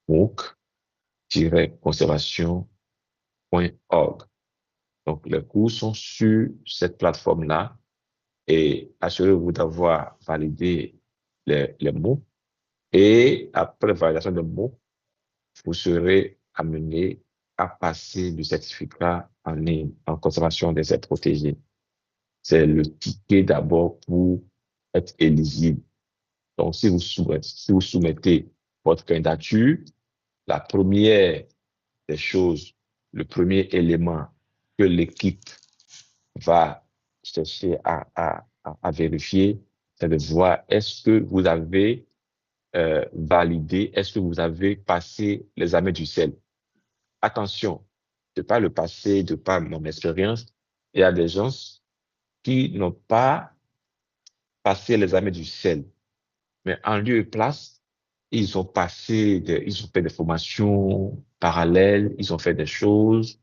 MOOC-conservation.org. Donc, les cours sont sur cette plateforme-là et assurez-vous d'avoir validé les MOOC. Et après validation des MOOC, vous serez amené à passer le certificat en ligne en conservation des aires protégées. C'est le ticket d'abord pour être éligible. Donc, si vous soumettez votre candidature, la première des choses, le premier élément que l'équipe va chercher à vérifier, c'est de voir est-ce que vous avez validé, est-ce que vous avez passé l'examen du CEL. Attention, de pas le passer, de pas mon expérience, il y a des gens qui n'ont pas passé l'examen du CEL, mais en lieu et place, ils ont fait des formations parallèles, ils ont fait des choses,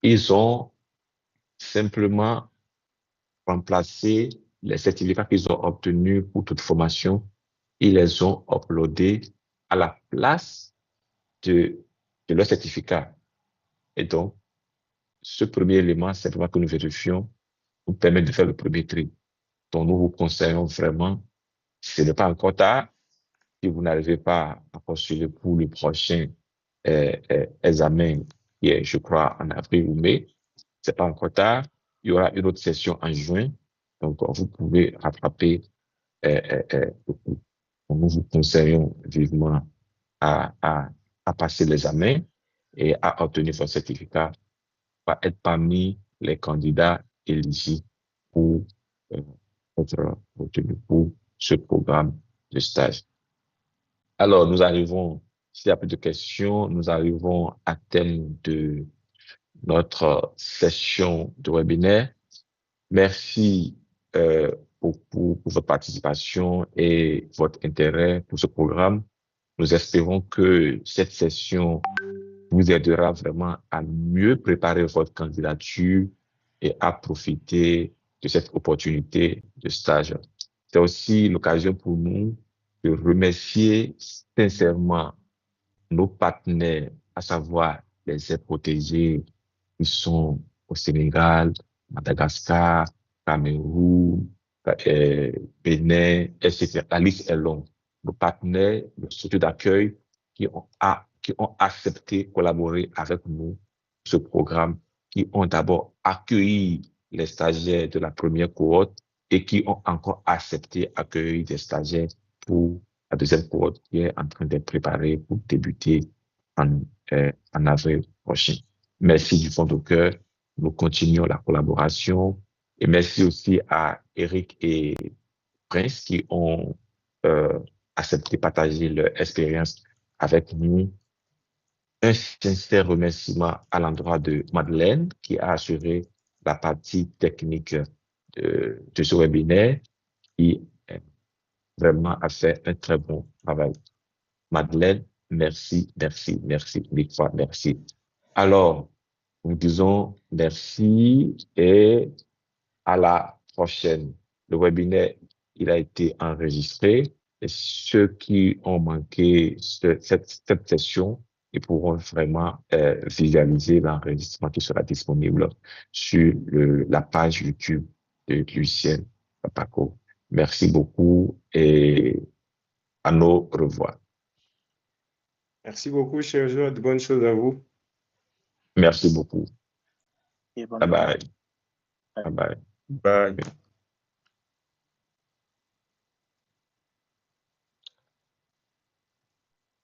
ils ont simplement remplacé les certificats qu'ils ont obtenus pour toute formation, ils les ont uploadés à la place de leur certificat. Et donc, ce premier élément, c'est vraiment que nous vérifions, nous permet de faire le premier tri. Donc, nous vous conseillons vraiment, ce n'est pas encore tard, si vous n'arrivez pas à postuler pour le prochain examen, qui est, je crois, en avril ou mai, c'est pas encore tard. Il y aura une autre session en juin. Donc, vous pouvez rattraper le coup. Nous vous conseillons vivement à passer l'examen et à obtenir votre certificat, à être parmi les candidats éligibles pour être retenu pour ce programme de stage. Alors, s'il n'y a plus de questions, nous arrivons à terme de notre session de webinaire. Merci pour votre participation et votre intérêt pour ce programme. Nous espérons que cette session vous aidera vraiment à mieux préparer votre candidature et à profiter de cette opportunité de stage. C'est aussi l'occasion pour nous de remercier sincèrement nos partenaires, à savoir les aires protégées qui sont au Sénégal, Madagascar, Cameroun, Bénin, etc. La liste est longue. Nos partenaires, nos structures d'accueil qui ont accepté de collaborer avec nous ce programme qui ont d'abord accueilli les stagiaires de la première cohorte et qui ont encore accepté d'accueillir des stagiaires pour la deuxième cohorte qui est en train d'être préparée pour débuter en avril prochain. Merci du fond du cœur. Nous continuons la collaboration et merci aussi à Eric et Prince qui ont accepté de partager leur expérience avec nous. Un sincère remerciement à l'endroit de Madeleine qui a assuré la partie technique de ce webinaire, qui vraiment a fait un très bon travail. Madeleine, merci, merci, merci, mille fois merci. Alors, nous disons merci et à la prochaine. Le webinaire, il a été enregistré et ceux qui ont manqué cette session, ils pourront vraiment visualiser l'enregistrement qui sera disponible sur la page YouTube de Lucien Papaco. Merci beaucoup et à nos revoir. Merci beaucoup, cher Georges. Bonnes choses à vous. Merci beaucoup. Et bonne Bye bye. journée. Bye bye. Bye.